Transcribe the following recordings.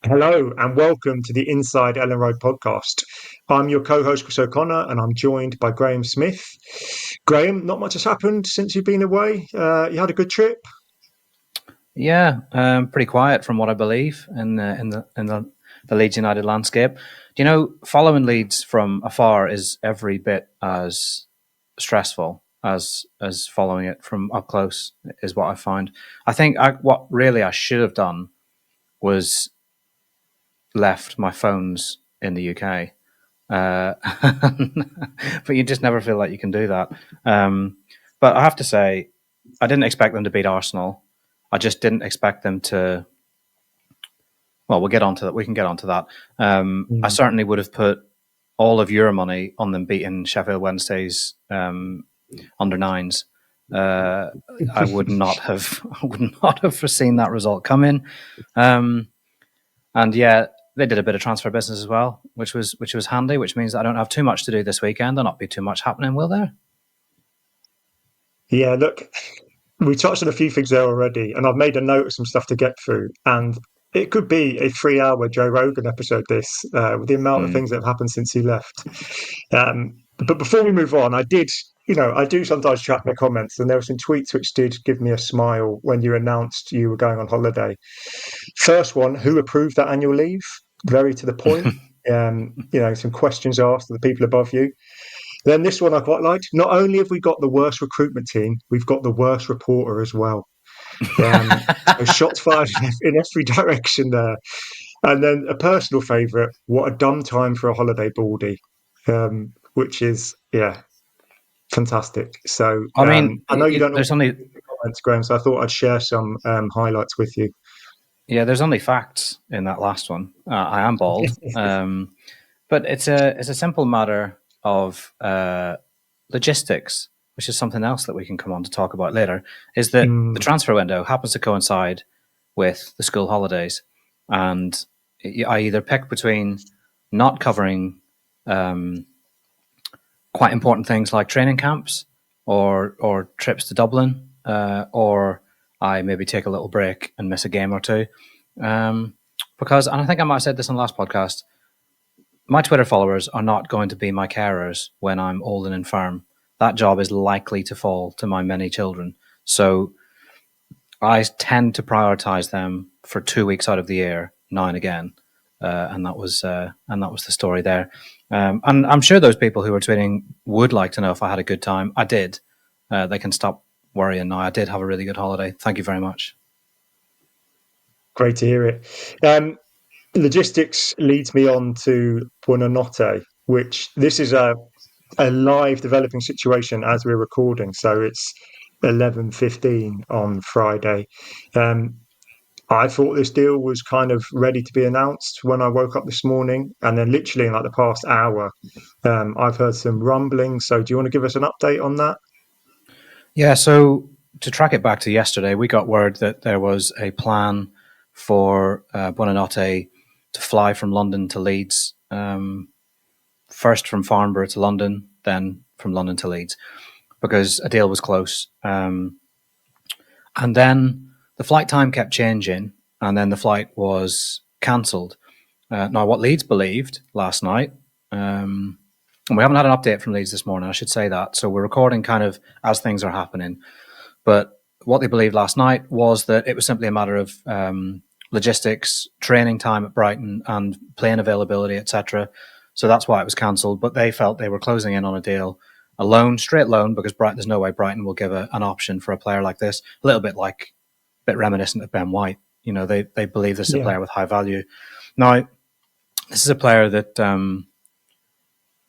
Hello and welcome to the Inside Elland Road Podcast. I'm your co-host Chris O'Connor and I'm joined by Graham Smyth. Graham, not much has happened since you've been away. You had a good trip? Yeah, pretty quiet from what I believe in the Leeds United landscape. Following Leeds from afar is every bit as stressful as following it from up close is what I find. I think what really I should have done was left my phones in the UK. But you just never feel like you can do that. But I have to say, I didn't expect them to beat Arsenal. I just didn't expect them to. Well, we'll get onto that. We can get onto that. I certainly would have put all of your money on them beating Sheffield Wednesday's under nines. I would not have. I would not have foreseen that result coming. And yeah, they did a bit of transfer business as well, which was handy. Which means I don't have too much to do this weekend. There'll not be too much happening, will there? Yeah, look, we touched on a few things there already, and I've made a note of some stuff to get through. And it could be a 3-hour Joe Rogan episode, this, with the amount of things that have happened since he left. But before we move on, I do sometimes track my comments, and there were some tweets which did give me a smile when you announced you were going on holiday. First one, who approved that annual leave? Very to the point. Some questions asked of the people above you. Then this one I quite liked. Not only have we got the worst recruitment team, we've got the worst reporter as well. So shots fired in every direction there. And then a personal favourite, what a dumb time for a holiday baldy, which is, fantastic. So, I mean, I know you don't there's only comments, Graham, so I thought I'd share some highlights with you. Yeah, there's only facts in that last one. I am bald, but it's a simple matter of logistics, which is something else that we can come on to talk about later. Is that the transfer window happens to coincide with the school holidays, and I either pick between not covering quite important things like training camps or trips to Dublin, or I maybe take a little break and miss a game or two. Because, and I think I might have said this in the last podcast, my Twitter followers are not going to be my carers when I'm old and infirm. That job is likely to fall to my many children. So I tend to prioritize them for 2 weeks out of the year, now and again. And that was the story there. And I'm sure those people who are tweeting would like to know if I had a good time. I did. They can stop worrying now. I did have a really good holiday. Thank you very much. Great to hear it. Logistics leads me on to Buonanotte, which this is a live developing situation as we're recording. So it's 11:15 on Friday. I thought this deal was kind of ready to be announced when I woke up this morning, and then literally in like the past hour, I've heard some rumbling. So do you want to give us an update on that? Yeah, so to track it back to yesterday, we got word that there was a plan for Buonanotte to fly from London to Leeds, first from Farnborough to London, then from London to Leeds, because a deal was close. And then the flight time kept changing, and then the flight was cancelled. Now, what Leeds believed last night, and we haven't had an update from Leeds this morning, I should say that. So we're recording kind of as things are happening. But what they believed last night was that it was simply a matter of logistics, training time at Brighton, and plane availability, etc. So that's why it was cancelled. But they felt they were closing in on a deal, a loan, straight loan, because there's no way Brighton will give an option for a player like this. A little bit reminiscent of Ben White. You know, they believe this is a player with high value. Now, this is a player that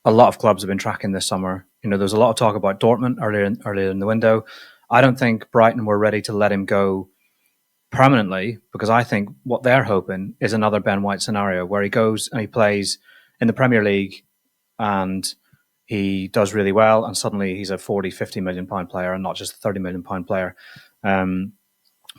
a lot of clubs have been tracking this summer. You know, there was a lot of talk about Dortmund earlier in the window. I don't think Brighton were ready to let him go permanently, because I think what they're hoping is another Ben White scenario where he goes and he plays in the Premier League and he does really well, and suddenly he's a 40-50 million pound player and not just a 30 million pound player.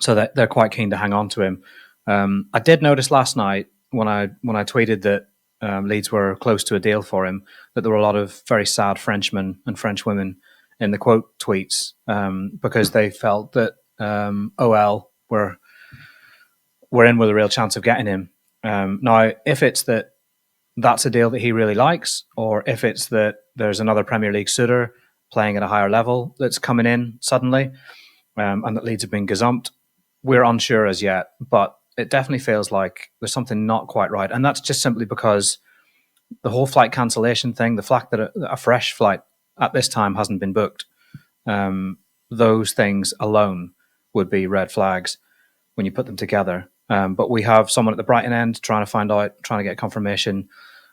So that they're quite keen to hang on to him. I did notice last night when I tweeted that Leeds were close to a deal for him, that there were a lot of very sad Frenchmen and French women in the quote tweets, because they felt that OL were in with a real chance of getting him. Now, if it's that that's a deal that he really likes, or if it's that there's another Premier League suitor playing at a higher level that's coming in suddenly, and that Leeds have been gazumped, we're unsure as yet. But it definitely feels like there's something not quite right, and that's just simply because the whole flight cancellation thing, the fact that a fresh flight at this time hasn't been booked, those things alone would be red flags when you put them together. But we have someone at the Brighton end trying to get confirmation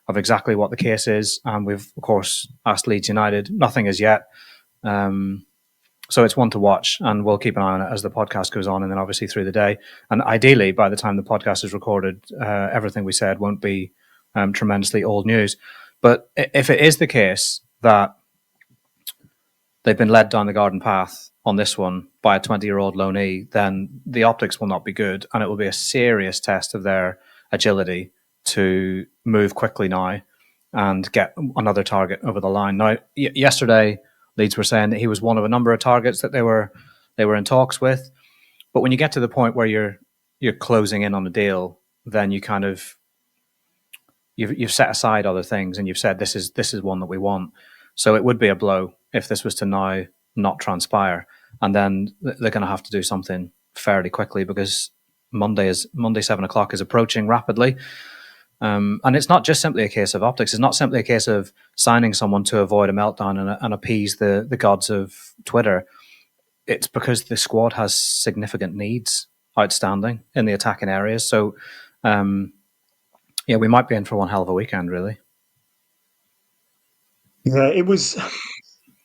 of exactly what the case is. And we've, of course, asked Leeds United. Nothing as yet. So it's one to watch, and we'll keep an eye on it as the podcast goes on, and then obviously through the day. And ideally, by the time the podcast is recorded, everything we said won't be tremendously old news. But if it is the case that they've been led down the garden path on this one by a 20-year-old loanee, then the optics will not be good, and it will be a serious test of their agility to move quickly now and get another target over the line. Now, yesterday, Leeds were saying that he was one of a number of targets that they were in talks with, but when you get to the point where you're closing in on a deal, then you kind of you've set aside other things and you've said this is one that we want. So it would be a blow if this was to now not transpire, and then they're going to have to do something fairly quickly because Monday 7:00 is approaching rapidly. And it's not just simply a case of optics. It's not simply a case of signing someone to avoid a meltdown and appease the gods of Twitter. It's because the squad has significant needs outstanding in the attacking areas. So, we might be in for one hell of a weekend, really. Yeah, it was.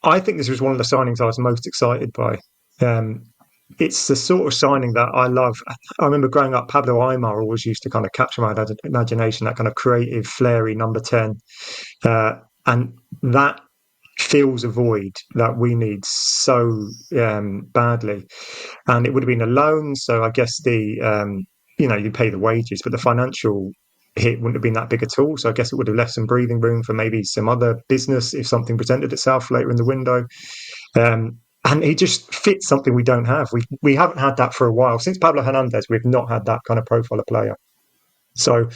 I think this was one of the signings I was most excited by. It's the sort of signing that I love. I remember growing up, Pablo Aimar always used to kind of capture my imagination, that kind of creative, flary number 10. And that fills a void that we need so badly. And it would have been a loan, so I guess you pay the wages, but the financial hit wouldn't have been that big at all. So I guess it would have left some breathing room for maybe some other business if something presented itself later in the window. And he just fits something we don't have. We haven't had that for a while. Since Pablo Hernandez, we've not had that kind of profile of player. So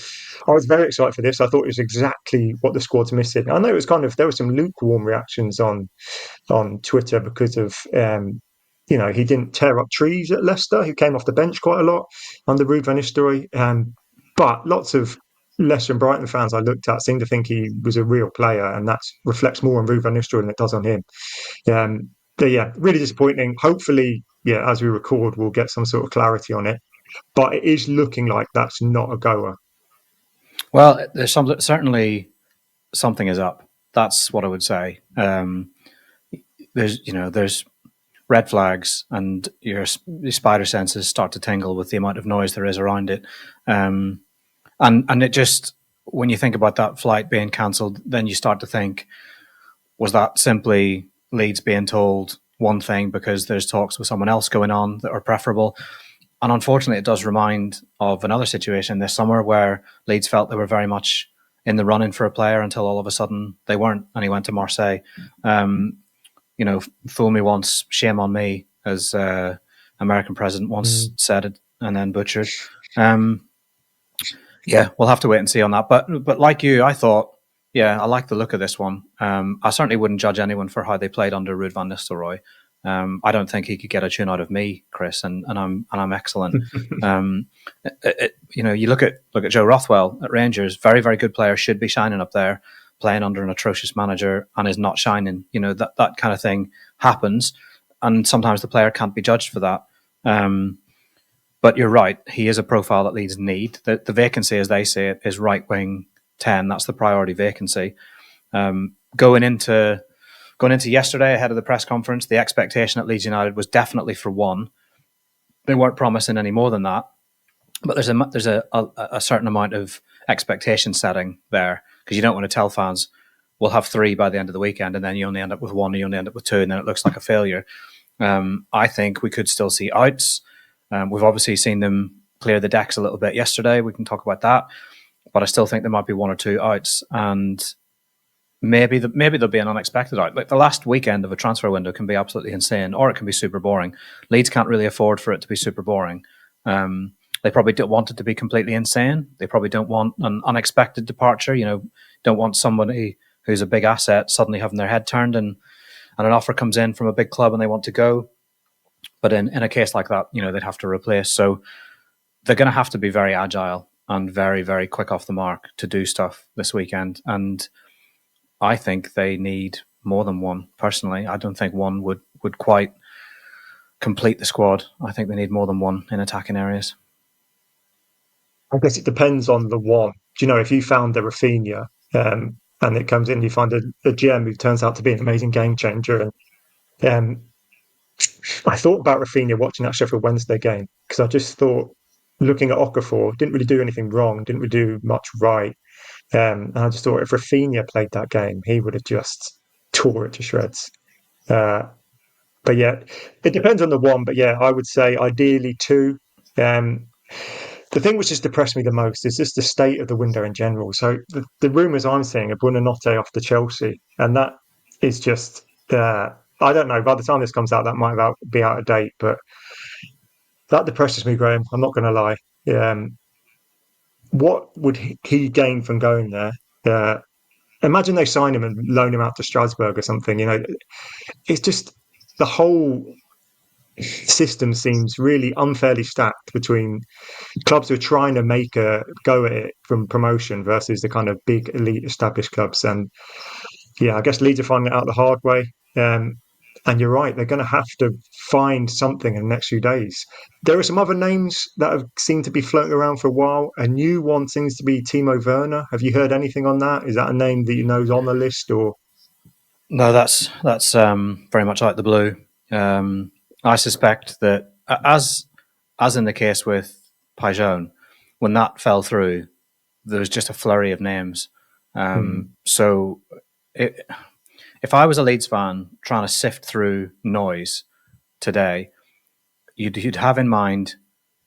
I was very excited for this. I thought it was exactly what the squad's missing. I know it was there were some lukewarm reactions on Twitter because of, he didn't tear up trees at Leicester. He came off the bench quite a lot under Ruud van Nistelrooy. But lots of Leicester and Brighton fans I looked at seemed to think he was a real player, and that reflects more on Ruud van Nistelrooy than it does on him. But yeah, really disappointing. Hopefully, as we record, we'll get some sort of clarity on it. But it is looking like that's not a goer. Well, there's certainly something is up. That's what I would say. There's red flags, and your spider senses start to tingle with the amount of noise there is around it. And it just, when you think about that flight being cancelled, then you start to think, was that simply Leeds being told one thing because there's talks with someone else going on that are preferable? And unfortunately, it does remind of another situation this summer where Leeds felt they were very much in the running for a player until all of a sudden they weren't, and he went to Marseille. Fool me once, shame on me, as American president once said it and then butchered. We'll have to wait and see on that. But like you, I thought, I like the look of this one. I certainly wouldn't judge anyone for how they played under Ruud van Nistelrooy. I don't think he could get a tune out of me, Chris, and I'm excellent. You look at Joe Rothwell at Rangers, very, very good player, should be shining up there, playing under an atrocious manager and is not shining. That kind of thing happens, and sometimes the player can't be judged for that. But you're right, he is a profile that Leeds need. The vacancy, as they say it, is right wing 10. That's the priority vacancy. Going into yesterday ahead of the press conference, the expectation at Leeds United was definitely for one. They weren't promising any more than that, but there's a certain amount of expectation setting there, because you don't want to tell fans we'll have 3 by the end of the weekend, and then you only end up with 1, or you only end up with 2, and then it looks like a failure. I think we could still see outs. We've obviously seen them clear the decks a little bit yesterday. We can talk about that, but I still think there might be 1 or 2 outs, and maybe there'll be an unexpected out. Like the last weekend of a transfer window can be absolutely insane, or it can be super boring. Leeds can't really afford for it to be super boring. They probably don't want it to be completely insane. They probably don't want an unexpected departure. Don't want somebody who's a big asset suddenly having their head turned and an offer comes in from a big club and they want to go. But in a case like that, they'd have to replace. So they're going to have to be very agile and very, very quick off the mark to do stuff this weekend. And I think they need more than one, personally. I don't think one would quite complete the squad. I think they need more than one in attacking areas. I guess it depends on the one. If you found the Rafinha and it comes in, you find a gem who turns out to be an amazing game changer. And I thought about Rafinha watching that Sheffield Wednesday game because I just thought, looking at Okafor, didn't really do anything wrong, didn't really do much right. And I just thought if Rafinha played that game, he would have just tore it to shreds. But yeah, it depends on the one. But yeah, I would say ideally two. The thing which has depressed me the most is just the state of the window in general. So the rumours I'm seeing are Buonanotte off to Chelsea, and that is just I don't know. By the time this comes out, that might be out of date, but that depresses me, Graham. I'm not going to lie. What would he gain from going there? Imagine they sign him and loan him out to Strasbourg or something. It's just the whole system seems really unfairly stacked between clubs who are trying to make a go at it from promotion versus the kind of big elite established clubs. And yeah, I guess Leeds are finding it out the hard way. And you're right, they're going to have to find something in the next few days. There are some other names that have seemed to be floating around for a while. A new one seems to be Timo Werner. Have you heard anything on that? Is that a name that you know is on the list, or? No, that's very much like the blue. I suspect that, as in the case with Pajone, when that fell through, there was just a flurry of names. So if I was a Leeds fan trying to sift through noise today, you'd have in mind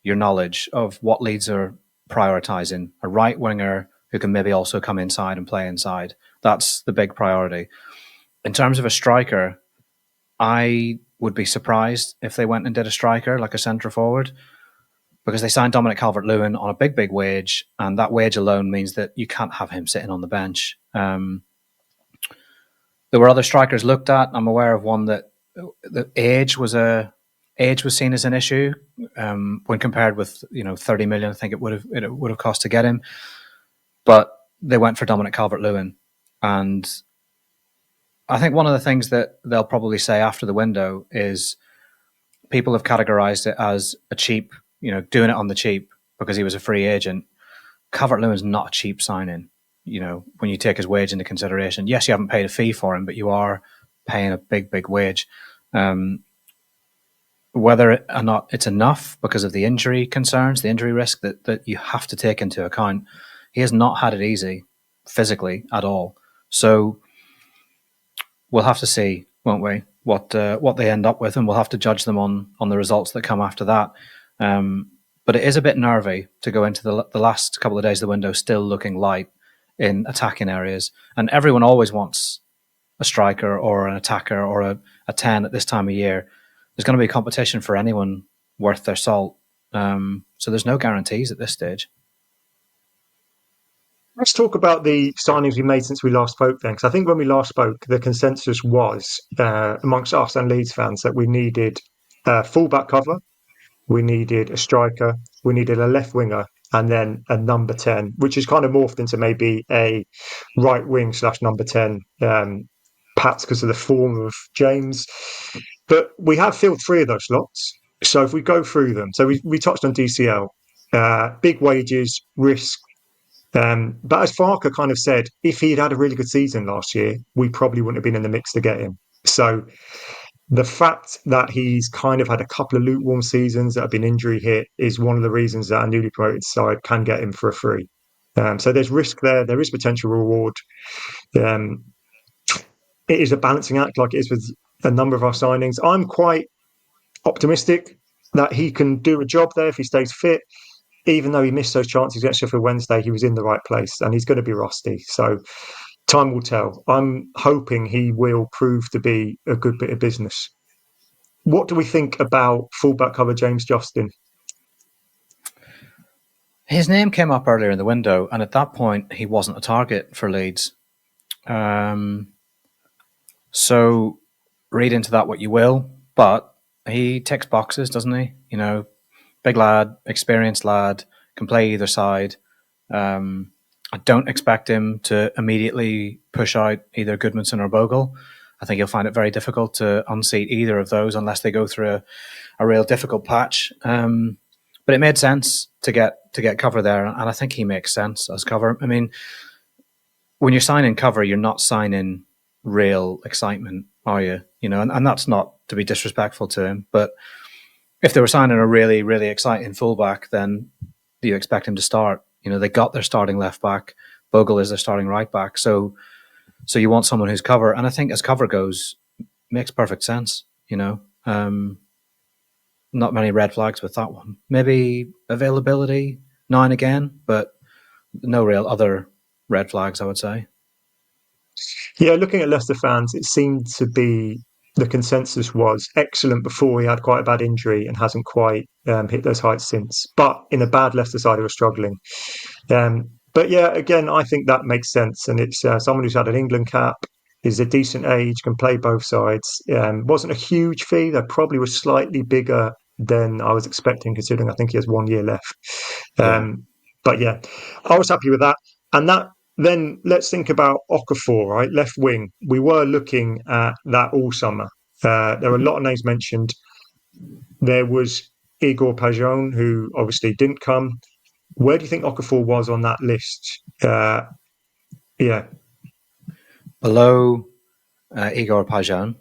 your knowledge of what Leeds are prioritising. A right winger who can maybe also come inside and play inside. That's the big priority. In terms of a striker, I would be surprised if they went and did a striker, like a centre forward, because they signed Dominic Calvert-Lewin on a big, big wage, and that wage alone means that you can't have him sitting on the bench. There were other strikers looked at. I'm aware of one that the age was seen as an issue when compared with 30 million. I think it would have cost to get him, but they went for Dominic Calvert-Lewin, and I think one of the things that they'll probably say after the window is people have categorized it as a cheap, doing it on the cheap because he was a free agent. Calvert-Lewin's not a cheap signing. When you take his wage into consideration. Yes, you haven't paid a fee for him, but you are paying a big, big wage. Whether or not it's enough because of the injury concerns, the injury risk that you have to take into account, he has not had it easy physically at all. So we'll have to see, won't we, what they end up with, and we'll have to judge them on the results that come after that. But it is a bit nervy to go into the last couple of days of the window still looking light in attacking areas, and everyone always wants a striker or an attacker or a 10 at this time of year. There's going to be competition for anyone worth their salt, so there's no guarantees at this stage. Let's talk about the signings we made since we last spoke then, because I think when we last spoke, the consensus was amongst us and Leeds fans that we needed a fullback cover, we needed a striker, we needed a left winger, and then a number 10, which is kind of morphed into maybe a right wing / number 10, perhaps because of the form of James. But we have filled 3 of those slots. So if we go through them, so we touched on DCL, big wages, risk. But as Farke kind of said, if he had a really good season last year, we probably wouldn't have been in the mix to get him. So the fact that he's kind of had a couple of lukewarm seasons that have been injury hit is one of the reasons that a newly promoted side can get him for a free. So there's risk there. There is potential reward. It is a balancing act like it is with a number of our signings. I'm quite optimistic that he can do a job there if he stays fit. Even though he missed those chances against Sheffield Wednesday, he was in the right place and he's going to be rusty. So time will tell. I'm hoping he will prove to be a good bit of business. What do we think about fullback cover James Justin? His name came up earlier in the window, and at that point, he wasn't a target for Leeds. So read into that what you will, but he ticks boxes, doesn't he? You know, big lad, experienced lad, can play either side. I don't expect him to immediately push out either Goodmanson or Bogle. I think he'll find it very difficult to unseat either of those unless they go through a real difficult patch. But it made sense to get cover there, and I think he makes sense as cover. I mean, when you're signing cover, you're not signing real excitement, are you? You know, and that's not to be disrespectful to him, but if they were signing a really, really exciting fullback, then you expect him to start. You know, they got their starting left back. Bogle is their starting right back. So you want someone who's cover, and I think as cover goes, makes perfect sense. You know, not many red flags with that one. Maybe availability now and again, but no real other red flags, I would say. Yeah, looking at Leicester fans, it seemed to be the consensus was excellent before he had quite a bad injury and hasn't quite hit those heights since. But in a bad Leicester side who are struggling. But yeah, again, I think that makes sense. And it's someone who's had an England cap, is a decent age, can play both sides. Wasn't a huge fee. They probably was slightly bigger than I was expecting, considering I think he has 1 year left. But yeah, I was happy with that. And that then let's think about Okafor, right? Left wing. We were looking at that all summer. There were a lot of names mentioned. There was Igor Pajon, who obviously didn't come. Where do you think Okafor was on that list? Yeah. Below Igor Pajon,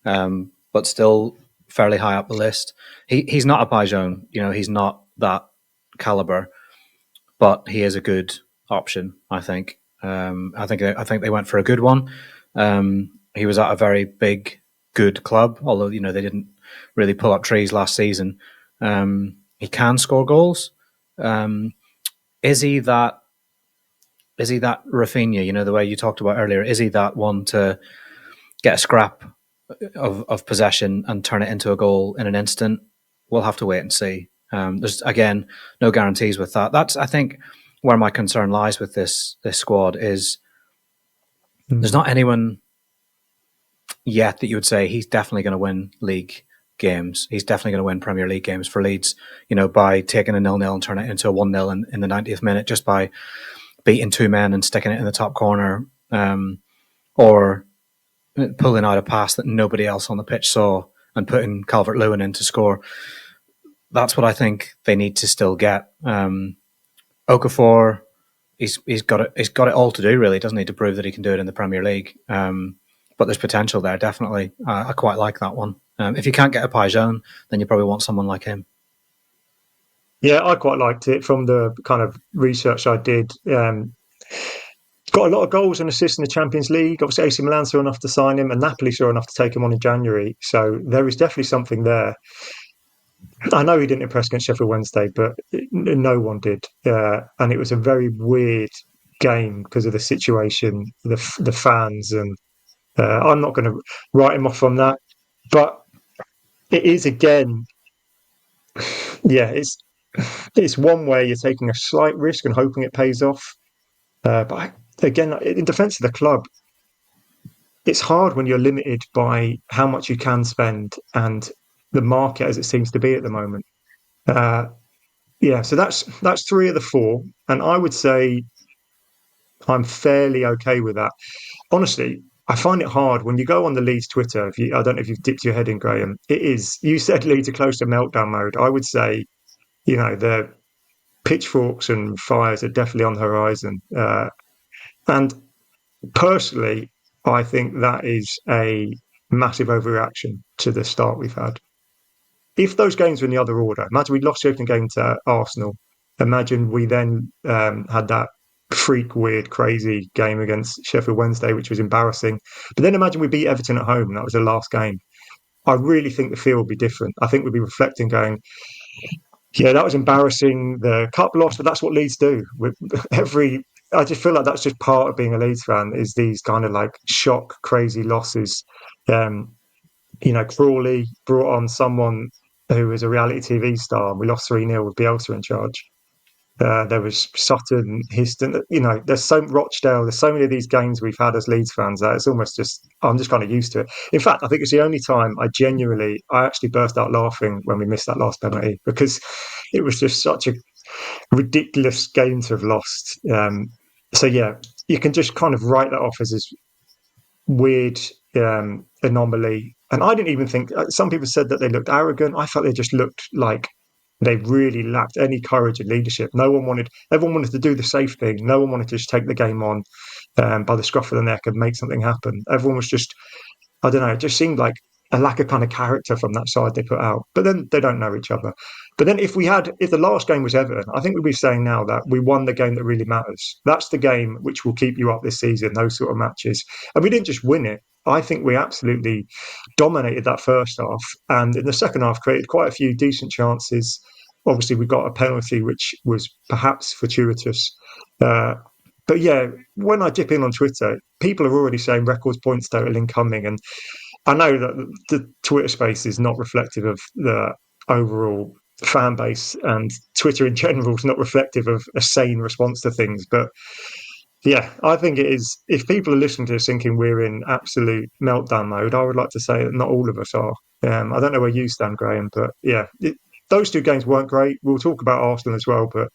but still fairly high up the list. He's not a Pajon, you know, he's not that caliber, but he is a good option, I think. I think they went for a good one. He was at a very big, good club, although you know they didn't really pull up trees last season. He can score goals. Is he that Rafinha? You know, the way you talked about earlier. Is he that one to get a scrap of possession and turn it into a goal in an instant? We'll have to wait and see. There's again no guarantees with that. That's I think where my concern lies with this squad is there's not anyone yet that you would say he's definitely going to win league games. He's definitely going to win Premier League games for Leeds, you know, by taking a 0-0 and turning it into a 1-0 in the 90th minute, just by beating two men and sticking it in the top corner, or pulling out a pass that nobody else on the pitch saw and putting Calvert-Lewin in to score. That's what I think they need to still get. Okafor, he's got it all to do, really. He doesn't need to prove that he can do it in the Premier League. But there's potential there, definitely. I quite like that one. If you can't get a Pajon, then you probably want someone like him. Yeah, I quite liked it from the kind of research I did. Got a lot of goals and assists in the Champions League. Obviously, AC Milan saw enough to sign him, and Napoli saw enough to take him on in January. So there is definitely something there. I know he didn't impress against Sheffield Wednesday, but no one did. And it was a very weird game because of the situation, the fans, and I'm not going to write him off on that. But it is, again, yeah, it's one where you're taking a slight risk and hoping it pays off. But again, in defence of the club, it's hard when you're limited by how much you can spend and the market as it seems to be at the moment. Yeah, so that's three of the four, and I would say I'm fairly okay with that. Honestly, I find it hard when you go on the Leeds Twitter. I don't know if you've dipped your head in, Graham. It is, you said Leeds are close to meltdown mode. I would say, you know, the pitchforks and fires are definitely on the horizon. And personally, I think that is a massive overreaction to the start we've had. If those games were in the other order, imagine we lost the opening game to Arsenal. Imagine we then had that freak, weird, crazy game against Sheffield Wednesday, which was embarrassing. But then imagine we beat Everton at home and that was the last game. I really think the feel would be different. I think we'd be reflecting, going, yeah, that was embarrassing. The cup loss, but that's what Leeds do. I just feel like that's just part of being a Leeds fan, is these kind of like shock, crazy losses. You know, Crawley brought on someone who was a reality TV star, and we lost 3-0 with Bielsa in charge. There was Sutton, Histon. There's Rochdale. There's so many of these games we've had as Leeds fans that it's almost just I'm just kind of used to it. In fact, I think it's the only time I actually burst out laughing when we missed that last penalty because it was just such a ridiculous game to have lost. So yeah, you can just kind of write that off as this weird anomaly. And I didn't even think. Some people said that they looked arrogant. I felt they just looked like they really lacked any courage and leadership. Everyone wanted to do the safe thing. No one wanted to just take the game on by the scruff of the neck and make something happen. Everyone was just, I don't know, it just seemed like a lack of kind of character from that side they put out. But then they don't know each other. But then if the last game was Everton, I think we'd be saying now that we won the game that really matters. That's the game which will keep you up this season, those sort of matches. And we didn't just win it. I think we absolutely dominated that first half. And in the second half, created quite a few decent chances. Obviously, we got a penalty, which was perhaps fortuitous. But yeah, when I dip in on Twitter, people are already saying records points total incoming. And I know that the Twitter space is not reflective of the overall fan base, and Twitter in general is not reflective of a sane response to things. But yeah, I think it is. If people are listening to this thinking we're in absolute meltdown mode, I would like to say that not all of us are. I don't know where you stand, Graham, but yeah, those two games weren't great. We'll talk about Arsenal as well, but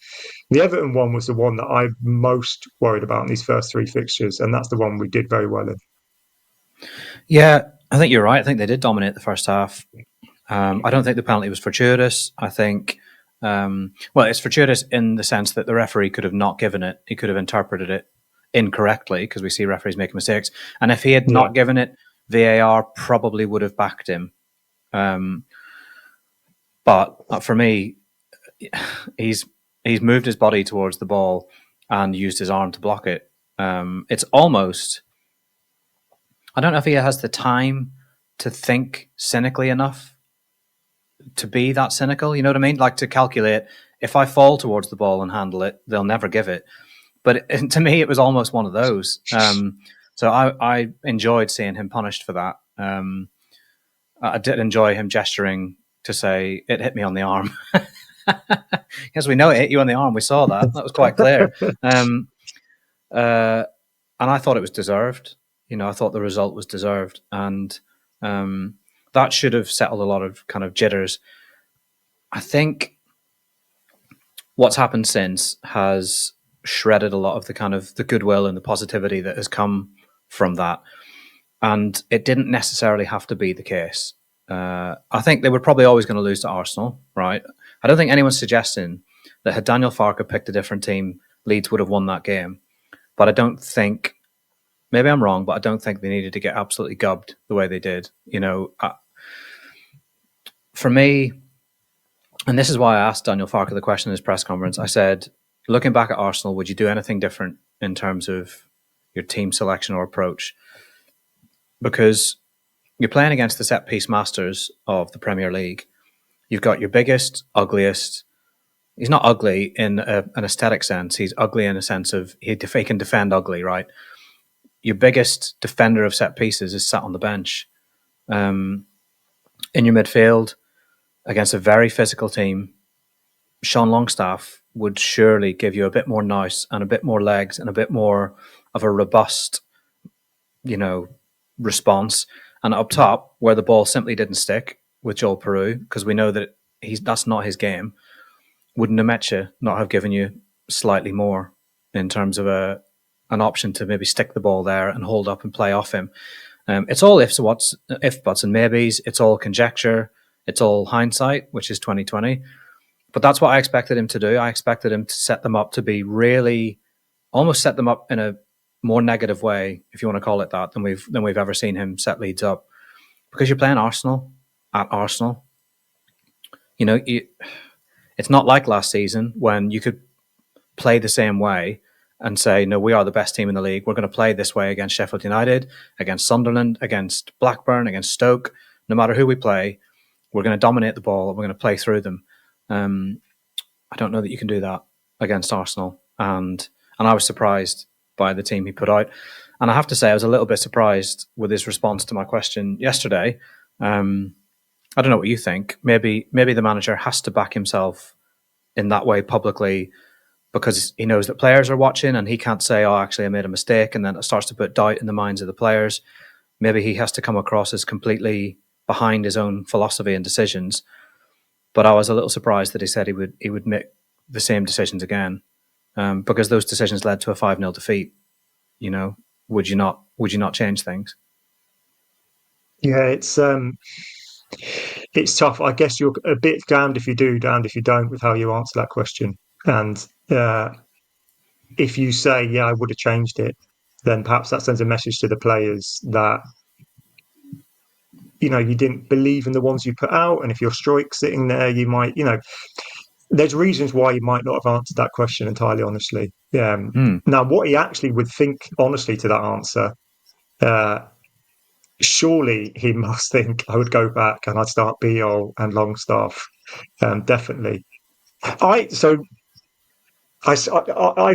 the Everton one was the one that I'm most worried about in these first three fixtures, and that's the one we did very well in. Yeah, I think you're right. I think they did dominate the first half. I don't think the penalty was fortuitous. I think, it's fortuitous in the sense that the referee could have not given it. He could have interpreted it incorrectly because we see referees making mistakes. And if he had not given it, VAR probably would have backed him. But for me, he's moved his body towards the ball and used his arm to block it. It's almost, I don't know if he has the time to think cynically enough to be that cynical. You know what I mean? Like to calculate, if I fall towards the ball and handle it, they'll never give it. But to me, it was almost one of those. So I enjoyed seeing him punished for that. I did enjoy him gesturing to say, it hit me on the arm. Yes, we know it hit you on the arm. We saw that. That was quite clear. And I thought it was deserved. I thought the result was deserved. And that should have settled a lot of kind of jitters. I think what's happened since has shredded a lot of the kind of the goodwill and the positivity that has come from that. And it didn't necessarily have to be the case. I think they were probably always going to lose to Arsenal, right? I don't think anyone's suggesting that had Daniel Farke picked a different team, Leeds would have won that game. But I don't think, maybe I'm wrong, but I don't think they needed to get absolutely gubbed the way they did. For me, and this is why I asked Daniel Farke the question in his press conference, I said, looking back at Arsenal, would you do anything different in terms of your team selection or approach? Because you're playing against the set-piece masters of the Premier League. You've got your biggest, ugliest. He's not ugly in an aesthetic sense. He's ugly in a sense of he can defend ugly, right? Your biggest defender of set pieces is sat on the bench. In your midfield, against a very physical team, Sean Longstaff would surely give you a bit more nous and a bit more legs and a bit more of a robust, response. And up top, where the ball simply didn't stick with Joel Peru, because we know that that's not his game, would Nemecha not have given you slightly more in terms of an option to maybe stick the ball there and hold up and play off him? It's all ifs, buts, and maybes. It's all conjecture. It's all hindsight, which is 2020. But that's what I expected him to do. I expected him to set them up to be really, almost set them up in a more negative way, if you want to call it that, than we've ever seen him set Leeds up. Because you're playing Arsenal at Arsenal. It's not like last season when you could play the same way and say, no, we are the best team in the league. We're going to play this way against Sheffield United, against Sunderland, against Blackburn, against Stoke. No matter who we play, we're going to dominate the ball and we're going to play through them. I don't know that you can do that against Arsenal. And I was surprised by the team he put out. And I have to say, I was a little bit surprised with his response to my question yesterday. I don't know what you think. Maybe the manager has to back himself in that way publicly because he knows that players are watching, and he can't say, "Oh, actually, I made a mistake," and then it starts to put doubt in the minds of the players. Maybe he has to come across as completely behind his own philosophy and decisions. But I was a little surprised that he said he would make the same decisions again, because those decisions led to a 5-0 defeat. You know, would you not change things? Yeah, it's tough. I guess you're a bit damned if you do, damned if you don't, with how you answer that question. And if you say, "Yeah, I would have changed it," then perhaps that sends a message to the players that you didn't believe in the ones you put out. And if you're Stroik sitting there, you might, there's reasons why you might not have answered that question entirely honestly. Now, what he actually would think honestly to that answer, surely he must think I would go back and I'd start Beale and Longstaff, definitely. I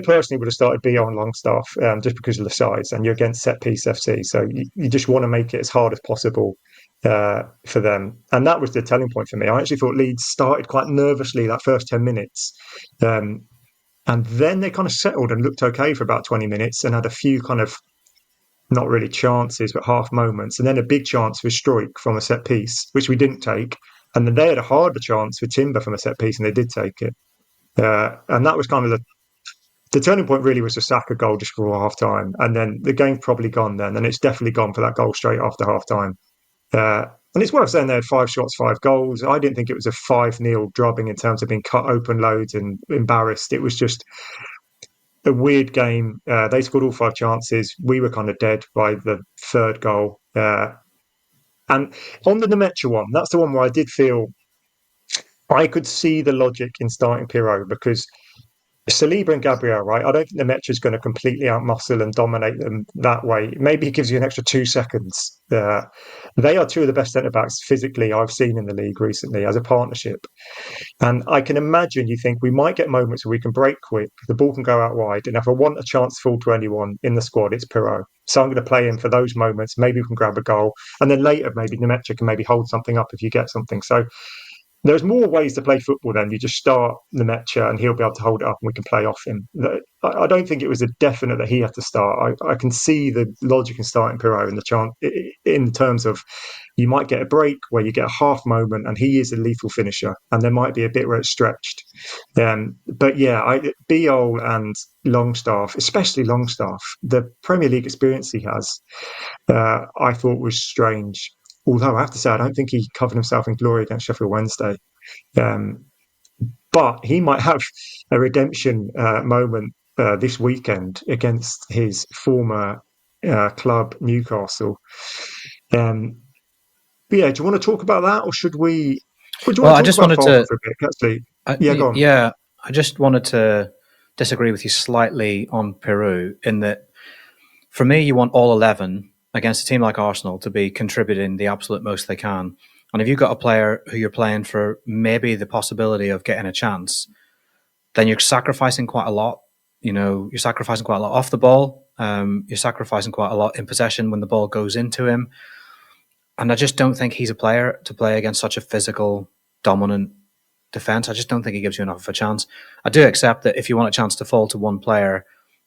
personally would have started Beale and Longstaff, just because of the size, and you're against set piece FC, so you just want to make it as hard as possible for them. And that was the telling point for me. I actually thought Leeds started quite nervously that first 10 minutes, and then they kind of settled and looked okay for about 20 minutes and had a few kind of not really chances but half moments, and then a big chance with Stroik from a set piece, which we didn't take, and then they had a harder chance with Timber from a set piece and they did take it. And that was kind of the turning point. Really was the Saka goal just before half time, and then the game's probably gone then, and it's definitely gone for that goal straight after half time. And it's worth saying they had 5 shots, 5 goals. I didn't think it was a 5-0 drubbing in terms of being cut open loads and embarrassed. It was just a weird game. They scored all 5 chances. We were kind of dead by the 3rd goal. And on the Nemecha one, that's the one where I did feel I could see the logic in starting Pirot, because Saliba and Gabriel, right? I don't think Nemecha is going to completely outmuscle and dominate them that way. Maybe he gives you an extra 2 seconds. They are 2 of the best centre-backs physically I've seen in the league recently as a partnership. And I can imagine you think we might get moments where we can break quick, the ball can go out wide, and if I want a chance to fall to anyone in the squad, it's Pirot. So I'm going to play him for those moments. Maybe we can grab a goal. And then later, maybe Nemecha can maybe hold something up if you get something. So there's more ways to play football than you just start Nemecha and he'll be able to hold it up and we can play off him. I don't think it was a definite that he had to start. I can see the logic in starting Pirot in the chance, in terms of you might get a break where you get a half moment and he is a lethal finisher, and there might be a bit where it's stretched. But yeah, Beale and Longstaff, especially Longstaff, the Premier League experience he has, I thought was strange. Although I have to say, I don't think he covered himself in glory against Sheffield Wednesday. But he might have a redemption moment this weekend against his former club, Newcastle. Yeah, do you want to talk about that, or should we? Well, I just wanted to. For a bit, actually. Go on. Yeah, I just wanted to disagree with you slightly on Peru, in that for me, you want all 11 against a team like Arsenal to be contributing the absolute most they can. And if you've got a player who you're playing for maybe the possibility of getting a chance, then you're sacrificing quite a lot. You're sacrificing quite a lot off the ball. You're sacrificing quite a lot in possession when the ball goes into him. And I just don't think he's a player to play against such a physical, dominant defence. I just don't think he gives you enough of a chance. I do accept that if you want a chance to fall to one player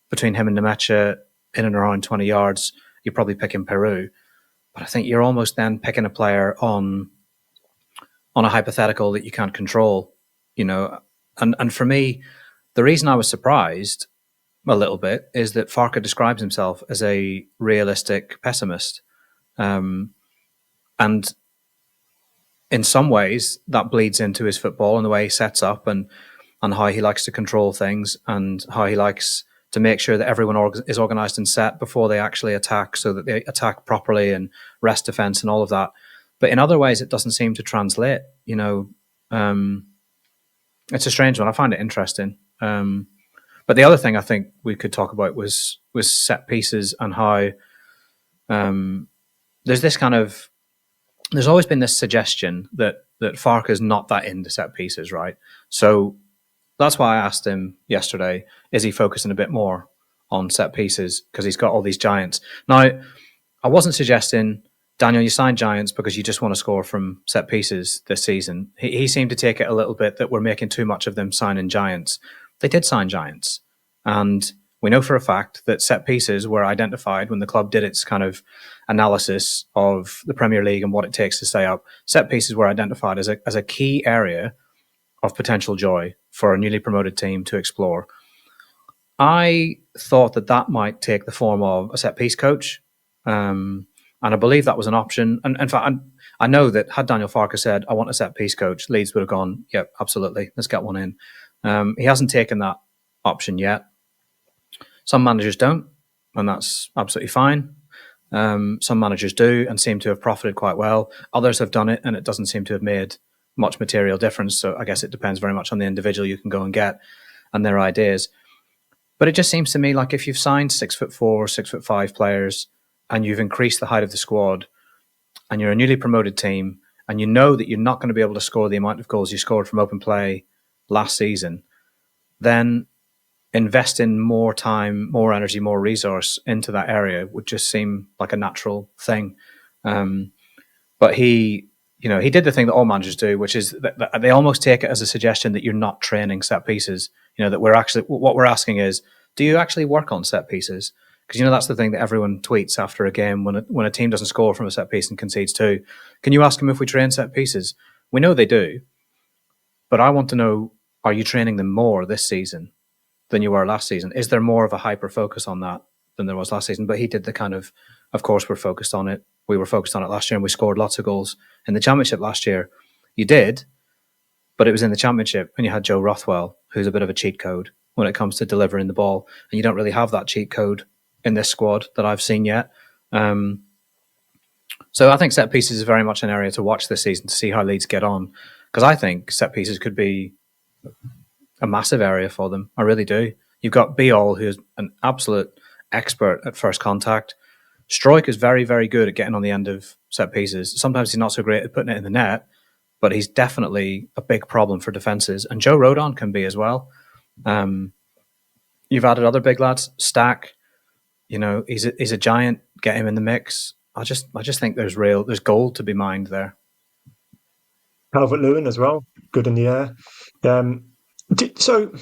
between him and Nemecha in and around 20 yards, you're probably picking Peru. But I think you're almost then picking a player on a hypothetical that you can't control, And for me, the reason I was surprised a little bit is that Farke describes himself as a realistic pessimist. And in some ways, that bleeds into his football and the way he sets up and how he likes to control things and how he likes to make sure that everyone is organised and set before they actually attack, so that they attack properly and rest defence and all of that. But in other ways, it doesn't seem to translate. It's a strange one. I find it interesting. But the other thing I think we could talk about was set pieces and how there's always been this suggestion that Farke is not that into set pieces, right? So that's why I asked him yesterday, is he focusing a bit more on set pieces because he's got all these giants? Now, I wasn't suggesting, Daniel, you signed giants because you just want to score from set pieces this season. He seemed to take it a little bit that we're making too much of them signing giants. they did sign giants. And we know for a fact that set pieces were identified when the club did its kind of analysis of the Premier League and what it takes to stay up. Set pieces were identified as a key area of potential joy for a newly promoted team to explore. I thought that might take the form of a set piece coach. And I believe that was an option. And in fact, I know that had Daniel Farke said, I want a set piece coach, Leeds would have gone, yep, absolutely, let's get one in. He hasn't taken that option yet. Some managers don't, and that's absolutely fine. Some managers do and seem to have profited quite well. Others have done it, and it doesn't seem to have made much material difference. So I guess it depends very much on the individual you can go and get and their ideas. But it just seems to me like if you've signed 6'4", 6'5" players and you've increased the height of the squad and you're a newly promoted team and you know that you're not going to be able to score the amount of goals you scored from open play last season, then investing more time, more energy, more resource into that area would just seem like a natural thing. But he did the thing that all managers do, which is that they almost take it as a suggestion that you're not training set pieces. That what we're asking is, do you actually work on set pieces? Because that's the thing that everyone tweets after a game when a team doesn't score from a set piece and concedes two. Can you ask them if we train set pieces? We know they do, but I want to know: are you training them more this season than you were last season? Is there more of a hyper focus on that than there was last season? But he did the kind of course, we're focused on it. We were focused on it last year and we scored lots of goals in the Championship last year. You did, but it was in the Championship and you had Joe Rothwell, who's a bit of a cheat code when it comes to delivering the ball. And you don't really have that cheat code in this squad that I've seen yet. So I think set pieces is very much an area to watch this season to see how Leeds get on. Because I think set pieces could be a massive area for them. I really do. You've got Be-All, who's an absolute expert at first contact. Stroik is very, very good at getting on the end of set pieces. Sometimes he's not so great at putting it in the net, but he's definitely a big problem for defences. And Joe Rodon can be as well. You've added other big lads. Stack, he's a giant. Get him in the mix. I just think there's gold to be mined there. Calvert-Lewin as well, good in the air. So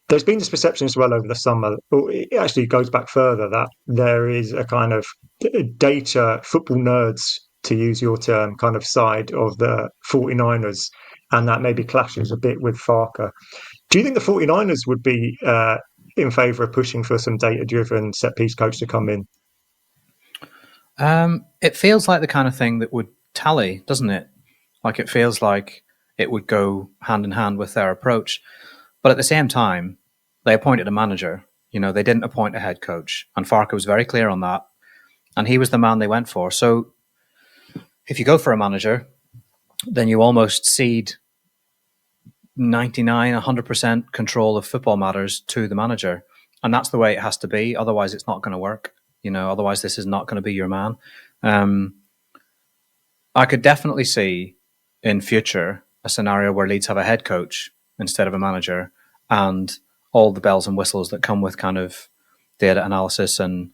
there's been this perception as well over the summer, it actually goes back further, that there is a kind of data football nerds, to use your term, kind of side of the 49ers, and that maybe clashes a bit with Farke. Do you think the 49ers would be in favour of pushing for some data-driven set-piece coach to come in? It feels like the kind of thing that would tally, doesn't it? Like it feels like it would go hand in hand with their approach. But at the same time, they appointed a manager. They didn't appoint a head coach. And Farke was very clear on that. And he was the man they went for. So if you go for a manager, then you almost cede 99, 100% control of football matters to the manager. And that's the way it has to be. Otherwise, it's not going to work. Otherwise, this is not going to be your man. I could definitely see in future a scenario where Leeds have a head coach instead of a manager, and all the bells and whistles that come with kind of data analysis and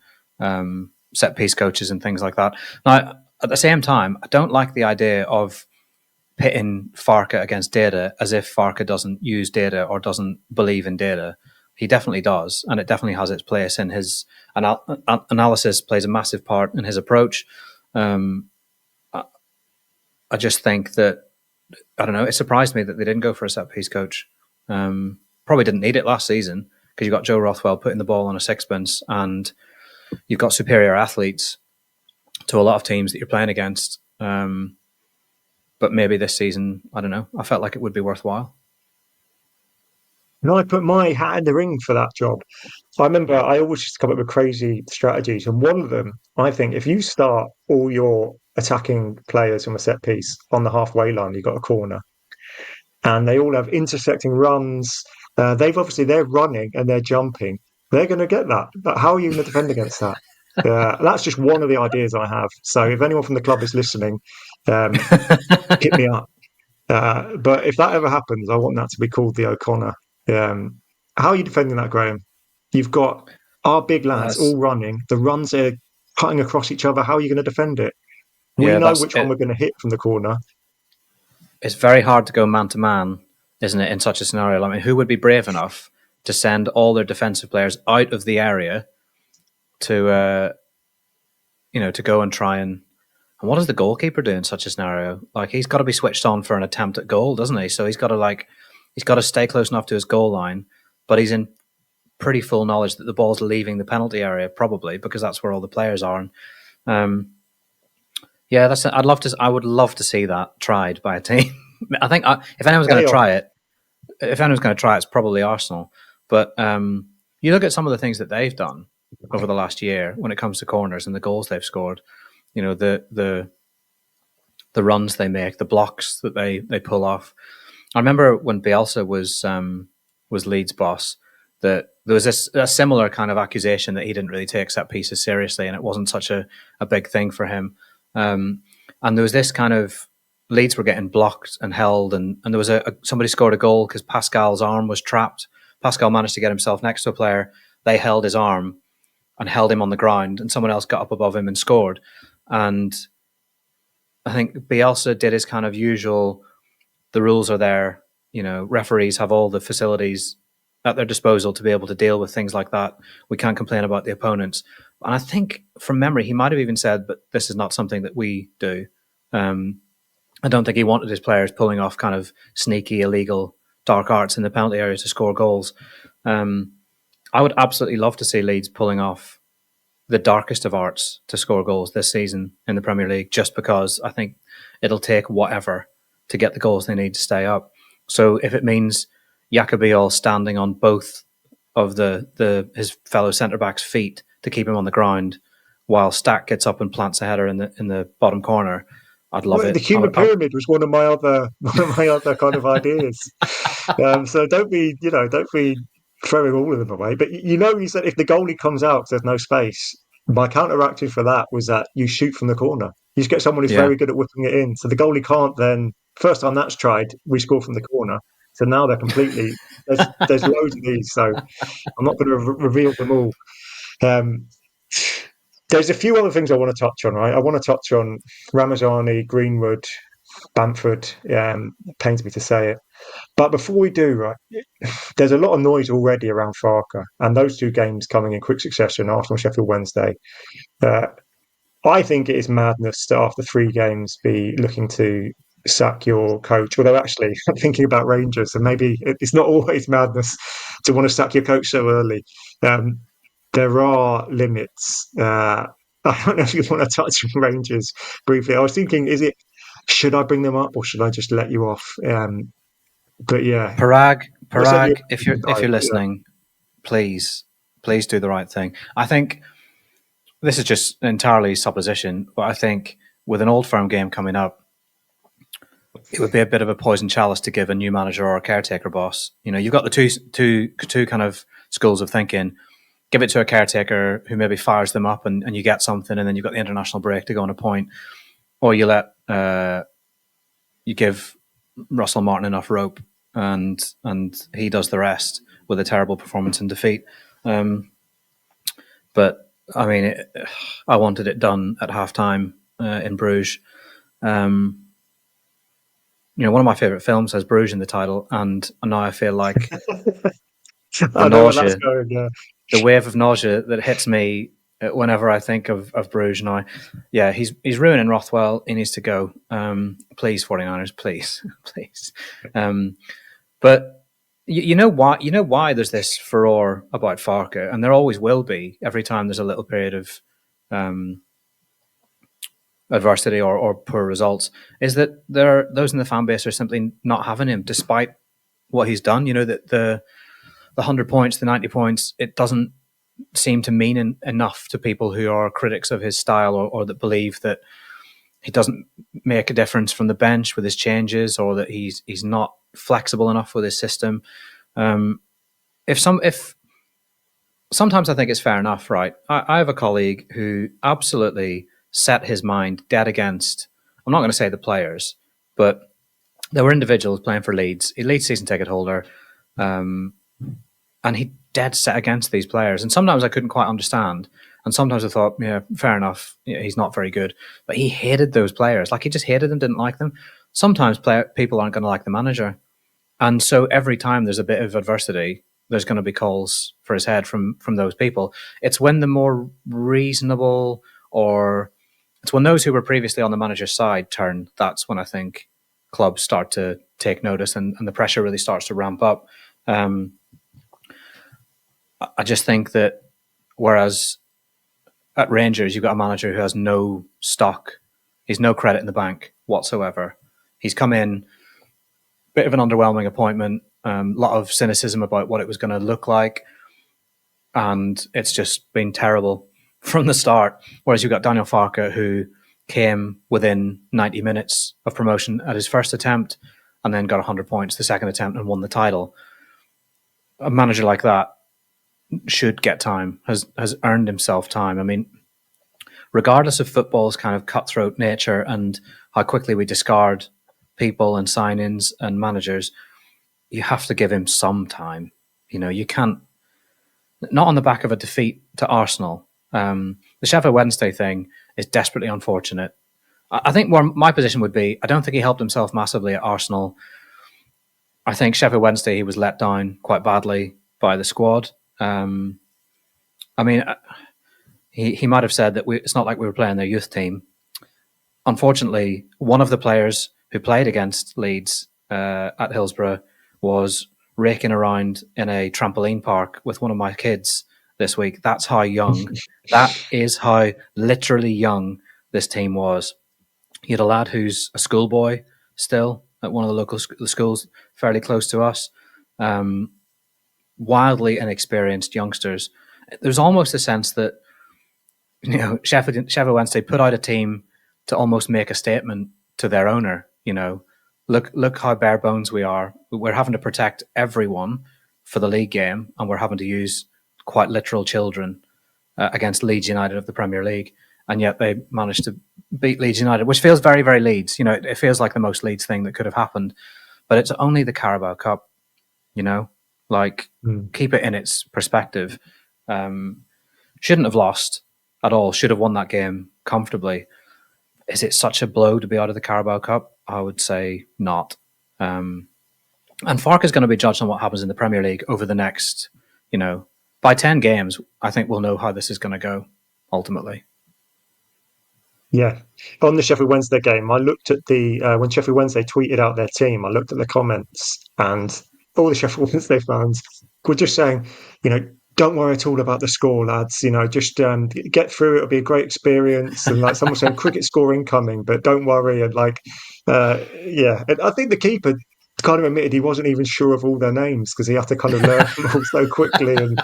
set piece coaches and things like that. Now, at the same time, I don't like the idea of pitting Farke against data as if Farke doesn't use data or doesn't believe in data. He definitely does, and it definitely has its place in his analysis, plays a massive part in his approach. I just think that, I don't know, it surprised me that they didn't go for a set-piece coach. Probably didn't need it last season because you've got Joe Rothwell putting the ball on a sixpence and you've got superior athletes to a lot of teams that you're playing against. But maybe this season, I don't know, I felt like it would be worthwhile. And I put my hat in the ring for that job. I remember I always used to come up with crazy strategies. And one of them, I think, if you start all your attacking players from a set piece on the halfway line, you've got a corner. And they all have intersecting runs. They're running and they're jumping. They're going to get that. But how are you going to defend against that? That's just one of the ideas I have. So if anyone from the club is listening, hit me up. But if that ever happens, I want that to be called the O'Connor. How are you defending that, Graham? You've got our big lads all running. The runs are cutting across each other. How are you going to defend it? We know which one we're going to hit from the corner. It's very hard to go man to man, isn't it, in such a scenario? I mean, who would be brave enough to send all their defensive players out of the area to to go and try and what does the goalkeeper do in such a scenario? Like, he's got to be switched on for an attempt at goal, doesn't he? So he's got to stay close enough to his goal line, but he's in pretty full knowledge that the ball's leaving the penalty area, probably because that's where all the players are. And, I would love to see that tried by a team. I think if anyone's going to try it, it's probably Arsenal. But you look at some of the things that they've done over the last year when it comes to corners and the goals they've scored. You know, the runs they make, the blocks that they pull off. I remember when Bielsa was Leeds boss, that there was a similar kind of accusation that he didn't really take set pieces seriously, and it wasn't such a big thing for him. And there was this kind of Leeds were getting blocked and held, and there was somebody scored a goal because Pascal's arm was trapped. Pascal managed to get himself next to a player. They held his arm and held him on the ground, and someone else got up above him and scored. And I think Bielsa did his kind of usual, the rules are there, you know, referees have all the facilities at their disposal to be able to deal with things like that. We can't complain about the opponents. And I think from memory, he might have even said, but this is not something that we do. I don't think he wanted his players pulling off kind of sneaky, illegal, dark arts in the penalty area to score goals. I would absolutely love to see Leeds pulling off the darkest of arts to score goals this season in the Premier League, just because I think it'll take whatever to get the goals they need to stay up. So if it means Jacobiol standing on both of his fellow centre-back's feet to keep him on the ground while Stack gets up and plants a header in the bottom corner, I'd love it. The human pyramid was one of my other kind of ideas. So don't be throwing all of them away. But you said if the goalie comes out, there's no space. My counteractive for that was that you shoot from the corner. You just get someone who's very good at whipping it in. So the goalie can't then. First time that's tried, we score from the corner. So now they're completely. There's loads of these. So I'm not going to reveal them all. There's a few other things I want to touch on. Right, I want to touch on Ramazani, Greenwood, Bamford. Pains me to say it. But before we do, right, there's a lot of noise already around Farke, and those two games coming in quick succession, Arsenal, Sheffield Wednesday. I think it is madness to, after 3 games, be looking to sack your coach. Although actually, I'm thinking about Rangers, and maybe it's not always madness to want to sack your coach so early. There are limits. I don't know if you want to touch on Rangers briefly. I was thinking, should I bring them up or should I just let you off? But yeah, Parag, if you're listening, please do the right thing. I think this is just entirely supposition, but I think with an Old Firm game coming up, it would be a bit of a poison chalice to give a new manager or a caretaker boss. You know, you've got the two kind of schools of thinking. Give it to a caretaker who maybe fires them up and you get something, and then you've got the international break to go on a point, or you give Russell Martin enough rope and he does the rest with a terrible performance and defeat. But I mean, I wanted it done at halftime in Bruges. One of my favourite films has Bruges in the title, and now I feel like the wave of nausea that hits me whenever I think of Bruges now. Yeah, he's ruining Rothwell. He needs to go. Please, 49ers, please. But you know why there's this furore about Farke, and there always will be every time there's a little period of adversity or poor results, is that those in the fan base are simply not having him, despite what he's done. You know, that the 100 points, the 90 points, it doesn't seem to mean enough to people who are critics of his style or that believe that he doesn't make a difference from the bench with his changes, or that he's not flexible enough with his system. If sometimes I think it's fair enough, right? I have a colleague who absolutely set his mind dead against, I'm not going to say the players, but there were individuals playing for Leeds, a Leeds season ticket holder, and he dead set against these players. And sometimes I couldn't quite understand. And sometimes I thought, yeah, fair enough, he's not very good. But he hated those players. Like, he just hated them, didn't like them. Sometimes people aren't going to like the manager. And so every time there's a bit of adversity, there's going to be calls for his head from those people. It's when the more reasonable, or it's when those who were previously on the manager's side turn, that's when I think clubs start to take notice and the pressure really starts to ramp up. I just think that whereas at Rangers, you've got a manager who has no stock, he's no credit in the bank whatsoever. He's come in, bit of an underwhelming appointment, a lot of cynicism about what it was going to look like, and it's just been terrible from the start. Whereas you've got Daniel Farke, who came within 90 minutes of promotion at his first attempt and then got 100 points the second attempt and won the title. A manager like that should get time, has earned himself time. I mean, regardless of football's kind of cutthroat nature and how quickly we discard people and sign-ins and managers, you have to give him some time. You know, you can't, not on the back of a defeat to Arsenal. The Sheffield Wednesday thing is desperately unfortunate. I think where my position would be, I don't think he helped himself massively at Arsenal. I think Sheffield Wednesday, he was let down quite badly by the squad. I mean, he might have said that it's not like we were playing their youth team. Unfortunately, one of the players who played against Leeds at Hillsborough was raking around in a trampoline park with one of my kids this week. That's how young, that is how literally young this team was. You had a lad who's a schoolboy still at one of the local schools fairly close to us. Wildly inexperienced youngsters. There's almost a sense that, you know, Sheffield Wednesday put out a team to almost make a statement to their owner. You know, look how bare bones we are. We're having to protect everyone for the league game, and we're having to use quite literal children against Leeds United of the Premier League, and yet they managed to beat Leeds United, which feels very, very Leeds. You know, it feels like the most Leeds thing that could have happened, but it's only the Carabao Cup. You know, like keep it in its perspective. Shouldn't have lost at all. Should have won that game comfortably. Is it such a blow to be out of the Carabao Cup? I would say not. And Farke is going to be judged on what happens in the Premier League over the next, you know, by 10 games, I think we'll know how this is going to go ultimately. Yeah. On the Sheffield Wednesday game, I looked at when Sheffield Wednesday tweeted out their team, I looked at the comments, and all the Sheffield Wednesday fans were just saying, you know, don't worry at all about the score, lads. You know, just get through. It'll be a great experience. And like someone saying, cricket score incoming, but don't worry. And like, yeah. And I think the keeper kind of admitted he wasn't even sure of all their names because he had to kind of learn them all so quickly. And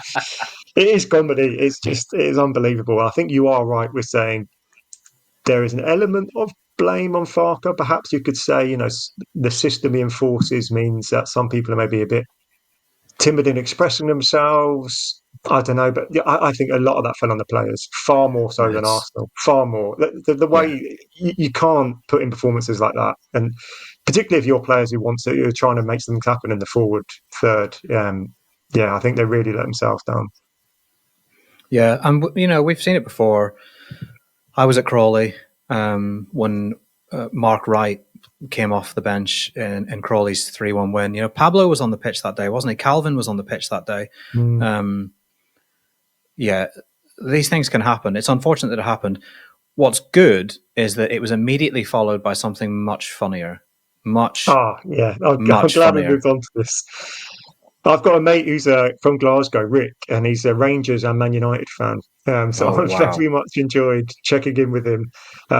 it is comedy. It is unbelievable. I think you are right with saying there is an element of blame on Farke. Perhaps you could say, you know, the system he enforces means that some people are maybe a bit timid in expressing themselves. I don't know, but I think a lot of that fell on the players, far more so than Arsenal, far more. The way you can't put in performances like that, and particularly if you're players who are trying to make something happen in the forward third. I think they really let themselves down. Yeah, and you know, we've seen it before. I was at Crawley when Mark Wright came off the bench in Crawley's 3-1 win. You know, Pablo was on the pitch that day, wasn't he? Calvin was on the pitch that day. Yeah, these things can happen. It's unfortunate that it happened. What's good is that it was immediately followed by something much funnier. I'm glad we moved on to this. I've got a mate who's from Glasgow, Rick, and he's a Rangers and Man United fan. I've very much enjoyed checking in with him.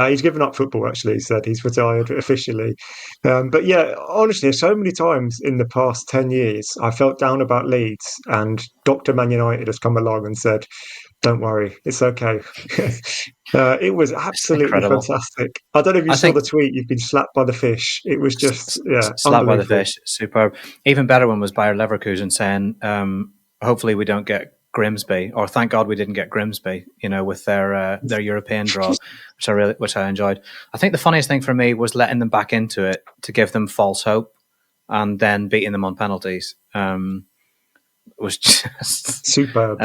He's given up football, actually. He said he's retired officially. But yeah, honestly, so many times in the past 10 years, I felt down about Leeds, and Dr. Man United has come along and said, don't worry, it's okay. It was absolutely fantastic. I don't know if you saw the tweet, you've been slapped by the fish. It was just, slapped by the fish. Superb. Even better one was Bayer Leverkusen saying, hopefully we don't get Grimsby, or thank God we didn't get Grimsby, you know, with their European draw, which I enjoyed. I think the funniest thing for me was letting them back into it to give them false hope and then beating them on penalties. It was just superb.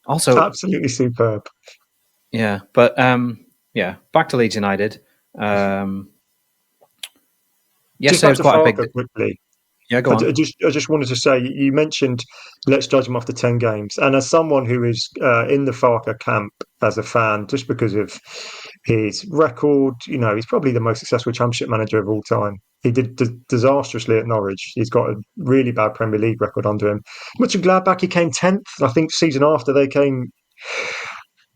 Also, absolutely superb. Yeah, but back to Leeds United. Yesterday was quite a big. Quickly. Yeah, go on. I just wanted to say, you mentioned let's judge him after 10 games. And as someone who is in the Farke camp as a fan, just because of his record, he's probably the most successful Championship manager of all time. He did disastrously at Norwich. He's got a really bad Premier League record under him. Much of Gladbach, he came 10th. I think season after they came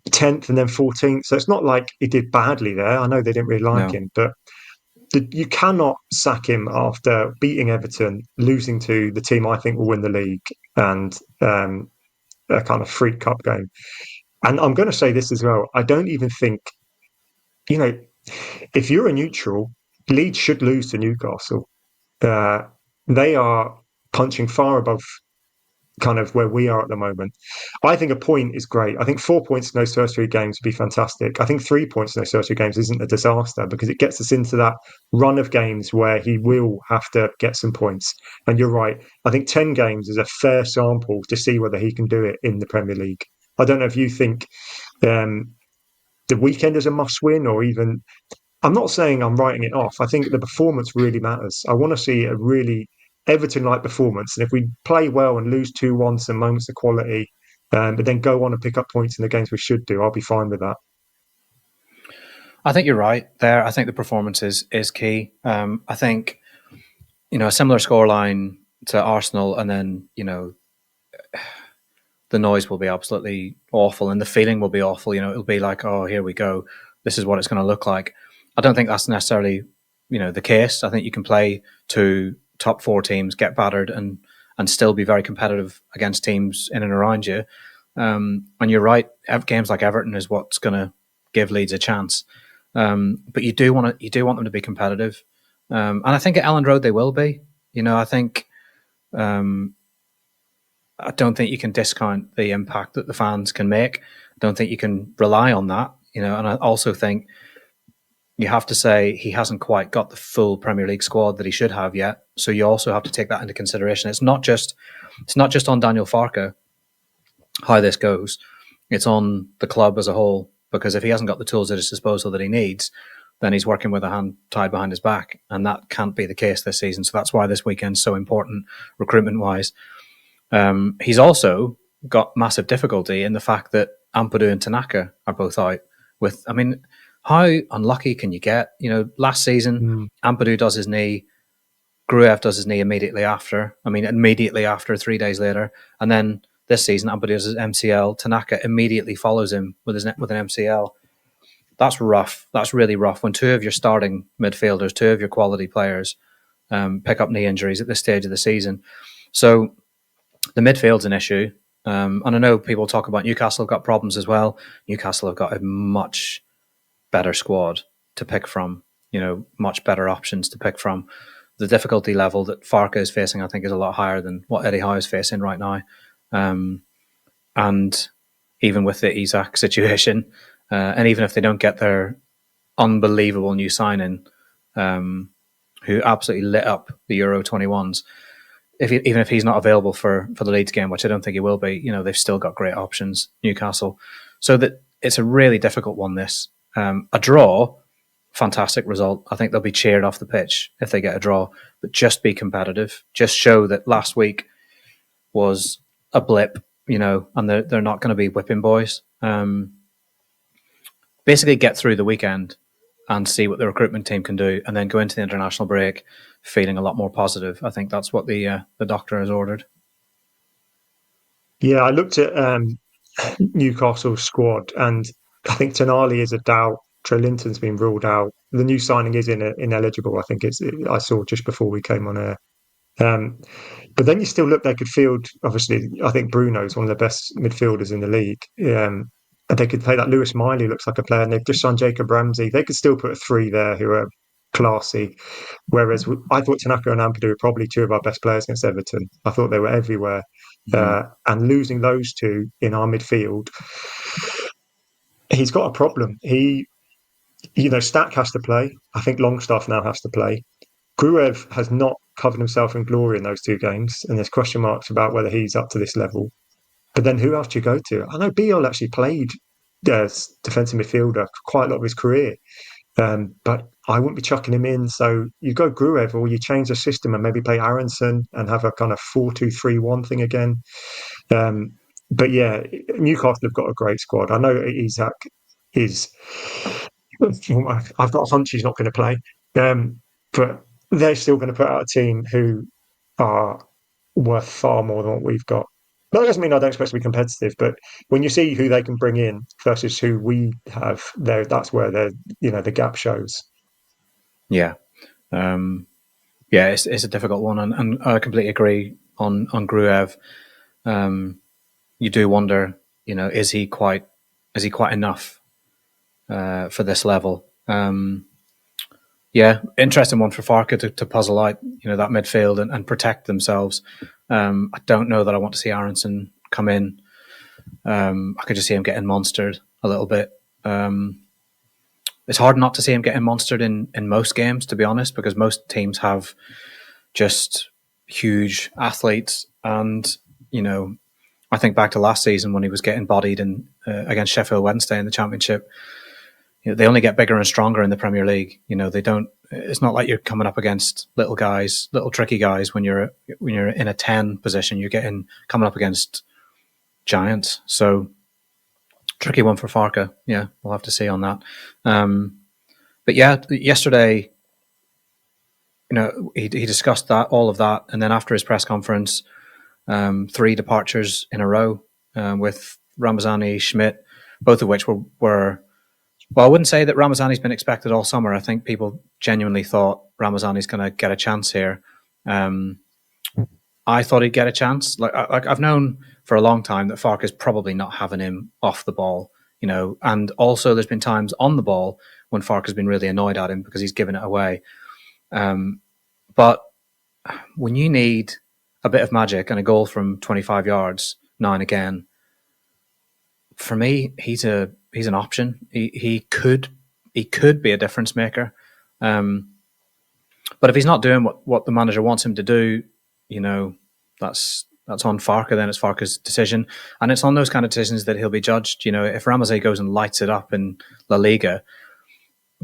10th and then 14th. So it's not like he did badly there. I know they didn't really like him, but you cannot sack him after beating Everton, losing to the team I think will win the league, and a kind of freak cup game. And I'm going to say this as well. I don't even think, if you're a neutral, Leeds should lose to Newcastle. They are punching far above kind of where we are at the moment. I think a point is great. I think 4 points in those first 3 games would be fantastic. I think 3 points in those first 3 games isn't a disaster because it gets us into that run of games where he will have to get some points. And you're right. I think 10 games is a fair sample to see whether he can do it in the Premier League. I don't know if you think the weekend is a must win or even... I'm not saying I'm writing it off. I think the performance really matters. I want to see a really Everton-like performance. And if we play well and lose 2-1, some moments of quality, but then go on and pick up points in the games we should do, I'll be fine with that. I think you're right there. I think the performance is key. I think, a similar scoreline to Arsenal, and then, the noise will be absolutely awful and the feeling will be awful. It'll be like, oh, here we go. This is what it's going to look like. I don't think that's necessarily, the case. I think you can play 2 top 4 teams, get battered, and still be very competitive against teams in and around you. And you're right, games like Everton is what's going to give Leeds a chance. But you do want them to be competitive, and I think at Elland Road they will be. I think I don't think you can discount the impact that the fans can make. I don't think you can rely on that. And I also think you have to say he hasn't quite got the full Premier League squad that he should have yet. So you also have to take that into consideration. It's not just on Daniel Farke how this goes. It's on the club as a whole, because if he hasn't got the tools at his disposal that he needs, then he's working with a hand tied behind his back, and that can't be the case this season. So that's why this weekend's so important recruitment-wise. He's also got massive difficulty in the fact that Ampadu and Tanaka are both out with, how unlucky can you get? Last season, Ampadu does his knee, Gruev does his knee immediately after, 3 days later. And then this season, Ampadu does his MCL, Tanaka immediately follows him with an MCL. That's rough. That's really rough. When 2 of your starting midfielders, 2 of your quality players pick up knee injuries at this stage of the season. So the midfield's an issue. And I know people talk about Newcastle have got problems as well. Newcastle have got a much better squad to pick from, much better options to pick from. The difficulty level that Farke is facing, I think, is a lot higher than what Eddie Howe is facing right now. And even with the Isak situation, and even if they don't get their unbelievable new signing, who absolutely lit up the Euro 21s, even if he's not available for the Leeds game, which I don't think he will be, they've still got great options, Newcastle. So that it's a really difficult one, this. A draw, fantastic result. I think they'll be cheered off the pitch if they get a draw, but just be competitive. Just show that last week was a blip, and they're not going to be whipping boys. Basically get through the weekend and see what the recruitment team can do, and then go into the international break feeling a lot more positive. I think that's what the doctor has ordered. Yeah, I looked at Newcastle's squad, and I think Tonali is a doubt. Trelinton's been ruled out. The new signing is ineligible. I think I saw just before we came on air. But then you still look, they could field, obviously, I think Bruno's one of the best midfielders in the league. And they could play that. Lewis Miley looks like a player, and they've just signed Jacob Ramsey. They could still put a 3 there who are classy. Whereas I thought Tanaka and Ampadu were probably 2 of our best players against Everton. I thought they were everywhere. And losing those 2 in our midfield, he's got a problem. Stack has to play. I think Longstaff now has to play. Gruev has not covered himself in glory in those 2 games, and there's question marks about whether he's up to this level. But then who else do you go to? I know Biol actually played as defensive midfielder quite a lot of his career. But I wouldn't be chucking him in. So you go Gruev, or you change the system and maybe play Aronson and have a kind of 4-2-3-1 thing again. But yeah, Newcastle have got a great squad. I know Isak is. I've got a hunch he's not going to play, but they're still going to put out a team who are worth far more than what we've got. That doesn't mean I don't expect to be competitive, but when you see who they can bring in versus who we have, there that's where the gap shows. Yeah, it's a difficult one, and I completely agree on Gruev. You do wonder, is he quite enough for this level? Interesting one for Farke to puzzle out, that midfield and protect themselves. I don't know that I want to see Aronson come in. I could just see him getting monstered a little bit. It's hard not to see him getting monstered in most games, to be honest, because most teams have just huge athletes. And, I think back to last season when he was getting bodied against Sheffield Wednesday in the Championship. They only get bigger and stronger in the Premier League. They don't. It's not like you're coming up against little guys, little tricky guys. When you're in a 10 position, you're coming up against giants. So tricky one for Farke. Yeah, we'll have to see on that. But yeah, yesterday, he discussed all of that, and then after his press conference, 3 departures in a row with Ramazani, Smyth, both of which were. Well, I wouldn't say that Ramazani's been expected all summer. I think people genuinely thought Ramazani's going to get a chance here. I thought he'd get a chance. Like I've known for a long time that Farke's probably not having him off the ball, and also there's been times on the ball when Farke's been really annoyed at him because he's given it away. But when you need a bit of magic and a goal from 25 yards now and again, for me, he's an option. He could be a difference maker. But if he's not doing what the manager wants him to do, that's on Farke. Then it's Farke's decision, and it's on those kind of decisions that he'll be judged. If Ramazani goes and lights it up in La Liga,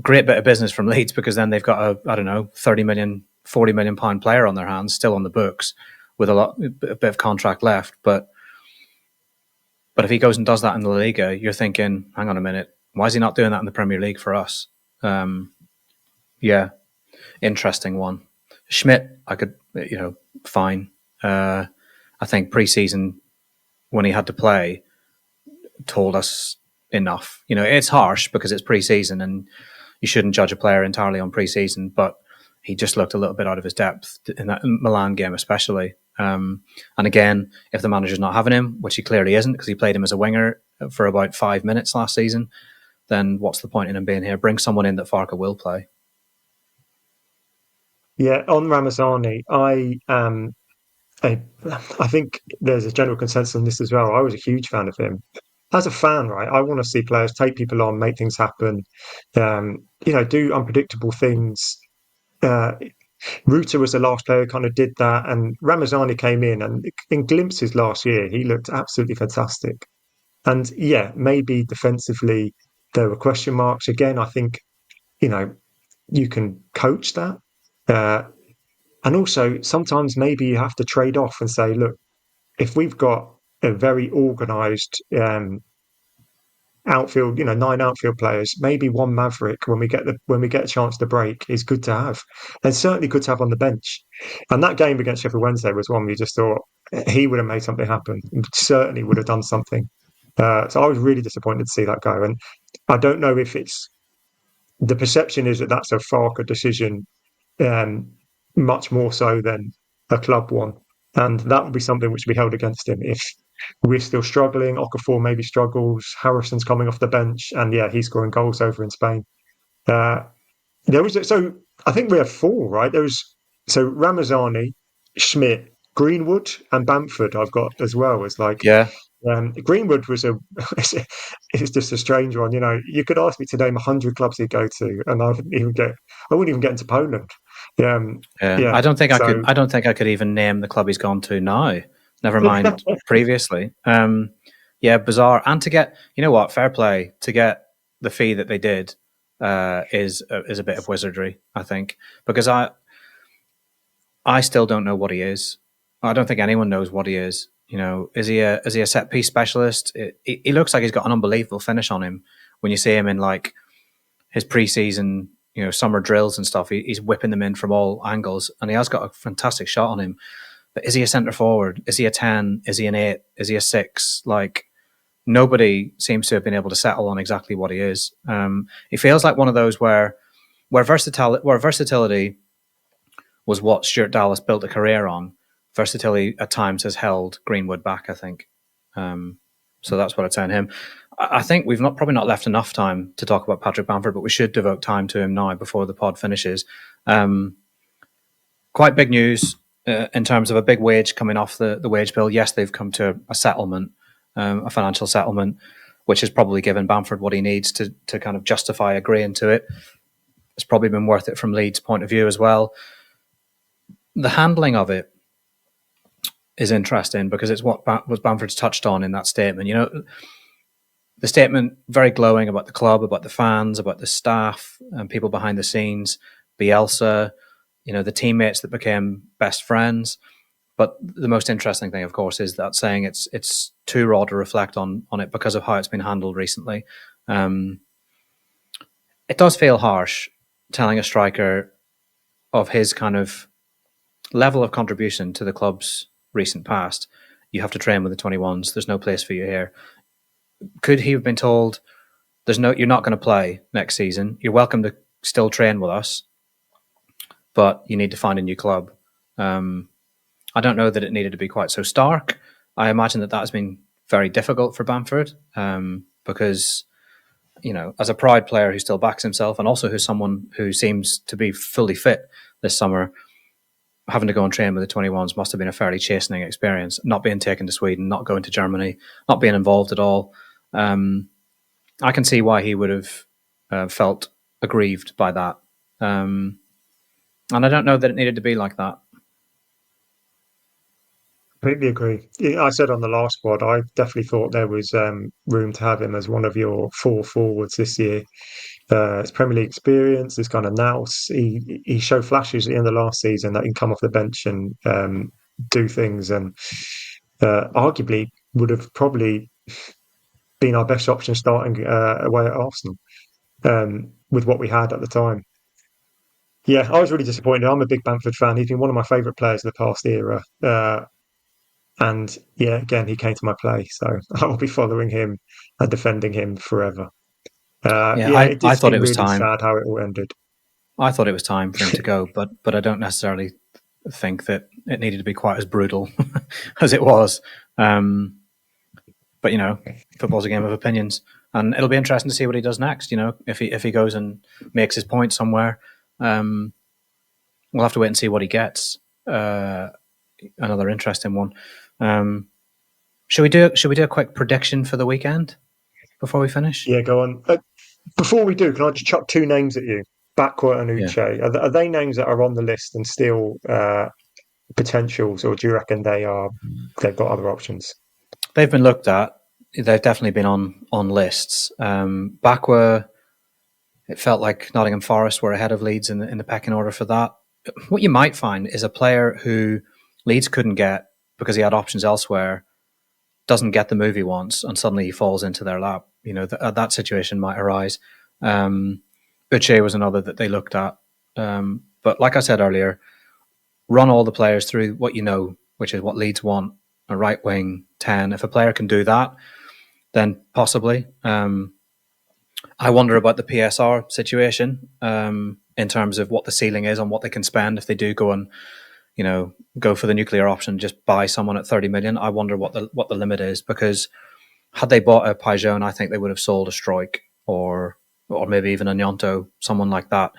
great bit of business from Leeds, because then they've got a 30 million, 40 million pound player on their hands, still on the books with a bit of contract left, but if he goes and does that in the La Liga, you're thinking, hang on a minute, why is he not doing that in the Premier League for us? Interesting one. Smyth, I could, fine. I think pre-season, when he had to play, told us enough. It's harsh because it's pre-season and you shouldn't judge a player entirely on pre-season, but he just looked a little bit out of his depth in that Milan game especially. And again, if the manager's not having him, which he clearly isn't because he played him as a winger for about 5 minutes last season, then what's the point in him being here? Bring someone in that Farke will play. Yeah, on Ramazani, I think there's a general consensus on this as well. I was a huge fan of him. As a fan, right, I want to see players take people on, make things happen, do unpredictable things. Ruta was the last player who kind of did that, and Ramazani came in glimpses last year, he looked absolutely fantastic. And yeah, maybe defensively there were question marks. Again, I think, you can coach that. And also sometimes maybe you have to trade off and say, look, if we've got a very organised outfield, 9 outfield players, maybe one maverick when we get a chance to break is good to have, and certainly good to have on the bench. And that game against Sheffield Wednesday was one we just thought he would have made something happen. He certainly would have done something. So I was really disappointed to see that go. And I don't know if it's the perception is that that's a Farke decision, much more so than a club one, and that would be something which would be held against him if we're still struggling. Okafor maybe struggles. Harrison's coming off the bench, and yeah, he's scoring goals over in Spain. I think we have 4, right? Ramazani, Smyth, Greenwood, and Bamford. I've got as well as Greenwood was it's just a strange one. You could ask me to name 100 clubs he'd go to, and I wouldn't even get into Poland. I don't think I could even name the club he's gone to now. Never mind previously. Bizarre. And to get, fair play to get the fee that they did. is a bit of wizardry, I think, because I still don't know what he is. I don't think anyone knows what he is. Is he a set piece specialist? He looks like he's got an unbelievable finish on him. When you see him in like his preseason, summer drills and stuff, he's whipping them in from all angles, and he has got a fantastic shot on him. But is he a centre forward? Is he a 10? Is he an 8? Is he a 6? Like, nobody seems to have been able to settle on exactly what he is. He feels like one of those where versatility was what Stuart Dallas built a career on. Versatility at times has held Greenwood back, I think. So that's what I'd say on him. I think we've probably not left enough time to talk about Patrick Bamford, but we should devote time to him now before the pod finishes. Quite big news in terms of a big wage coming off the wage bill. Yes, they've come to a settlement, a financial settlement, which has probably given Bamford what he needs to kind of justify agreeing to it. It's probably been worth it from Leeds' point of view as well. The handling of it is interesting because it's what was Bamford's touched on in that statement. The statement very glowing about the club, about the fans, about the staff and people behind the scenes, Bielsa, the teammates that became best friends. But the most interesting thing, of course, is that saying it's too raw to reflect on it because of how it's been handled recently. It does feel harsh telling a striker of his kind of level of contribution to the club's recent past, you have to train with the 21s. There's no place for you here. Could he have been told, you're not going to play next season. You're welcome to still train with us, but you need to find a new club. I don't know that it needed to be quite so stark. I imagine that has been very difficult for Bamford because, as a Pride player who still backs himself and also who's someone who seems to be fully fit this summer, having to go and train with the 21s must have been a fairly chastening experience. Not being taken to Sweden, not going to Germany, not being involved at all. I can see why he would have felt aggrieved by that. And I don't know that it needed to be like that. Completely agree. I said on the last pod, I definitely thought there was room to have him as one of your 4 forwards this year. His Premier League experience, his kind of nous. He showed flashes at the end of last season that he can come off the bench and do things, and arguably would have probably been our best option starting away at Arsenal with what we had at the time. Yeah, I was really disappointed. I'm a big Bamford fan. He's been one of my favourite players of the past era. And yeah, again, he came to my play, so I will be following him and defending him forever. It did seem really sad how it all ended. I thought it was time for him to go, but I don't necessarily think that it needed to be quite as brutal as it was. But football's a game of opinions, and it'll be interesting to see what he does next. If he goes and makes his point somewhere, we'll have to wait and see what he gets. Another interesting one. Should we do a quick prediction for the weekend before we finish? Yeah, go on. Before we do, can I just chuck 2 names at you? Bakwa and Uche. Yeah. Are they names that are on the list and still potentials, or do you reckon they've got other options? They've been looked at. They've definitely been on lists. Bakwa, it felt like Nottingham Forest were ahead of Leeds in the pecking order for that. What you might find is a player who Leeds couldn't get because he had options elsewhere, doesn't get the move he wants, and suddenly he falls into their lap. That situation might arise. Uche was another that they looked at. But like I said earlier, run all the players through what you know, which is what Leeds want, a right wing 10. If a player can do that, then possibly. I wonder about the PSR situation in terms of what the ceiling is on what they can spend if they do go and go for the nuclear option, just buy someone at 30 million. I wonder what the limit is, because had they bought a Pajone, I think they would have sold a Strike or maybe even a Gnonto, someone like that,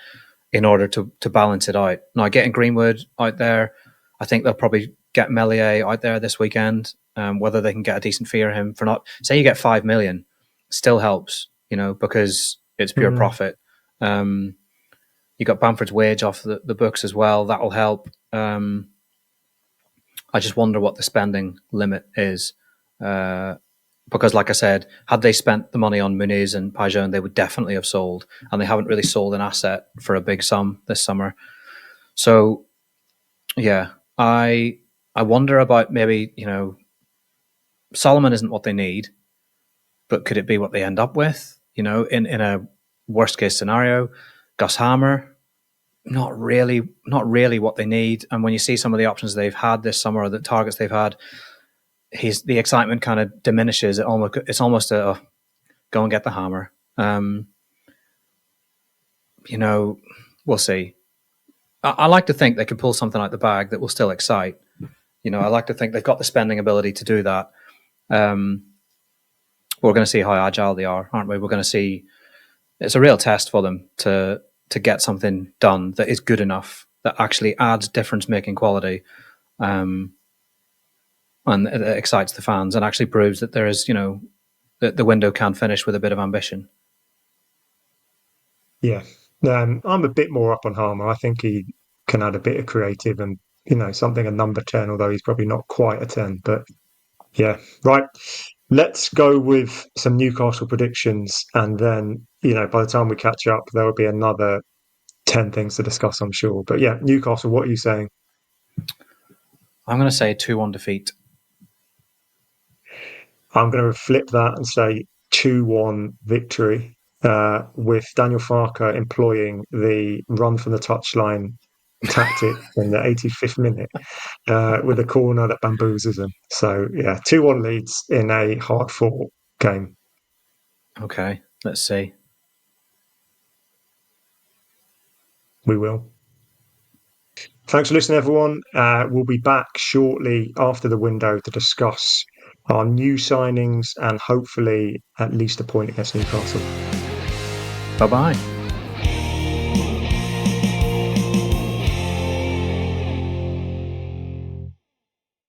in order to balance it out. Now, getting Greenwood out there, I think they'll probably get Meslier out there this weekend. Whether they can get a decent fee for him for not, say you get 5 million, still helps, because it's pure profit. You got Bamford's wage off the books as well. That'll help. I just wonder what the spending limit is. Because, like I said, had they spent the money on Muniz and Pajon, they would definitely have sold, and they haven't really sold an asset for a big sum this summer. So, yeah, I wonder about maybe, Solomon isn't what they need, but could it be what they end up with? In a worst case scenario, Gus Hammer, not really what they need. And when you see some of the options they've had this summer, or the targets they've had, the excitement kind of diminishes. It's almost a go and get the hammer. We'll see. I like to think they can pull something out the bag that will still excite. I like to think they've got the spending ability to do that. We're going to see how agile they are, aren't we? We're going to see. It's a real test for them to get something done that is good enough, that actually adds difference-making quality, and it excites the fans and actually proves that there is, that the window can finish with a bit of ambition. Yeah. I'm a bit more up on Harmer. I think he can add a bit of creative and, something a number 10, although he's probably not quite a 10. But yeah, right. Let's go with some Newcastle predictions. And then, by the time we catch up, there will be another 10 things to discuss, I'm sure. But yeah, Newcastle, what are you saying? I'm going to say 2-1 defeat. I'm going to flip that and say 2-1 victory. With Daniel Farke employing the run from the touchline tactic in the 85th minute with a corner that bamboozles him. So, yeah, 2-1 Leeds in a hard-fought game. Okay, let's see. We will. Thanks for listening, everyone. We'll be back shortly after the window to discuss our new signings and hopefully at least a point against Newcastle. Bye-bye.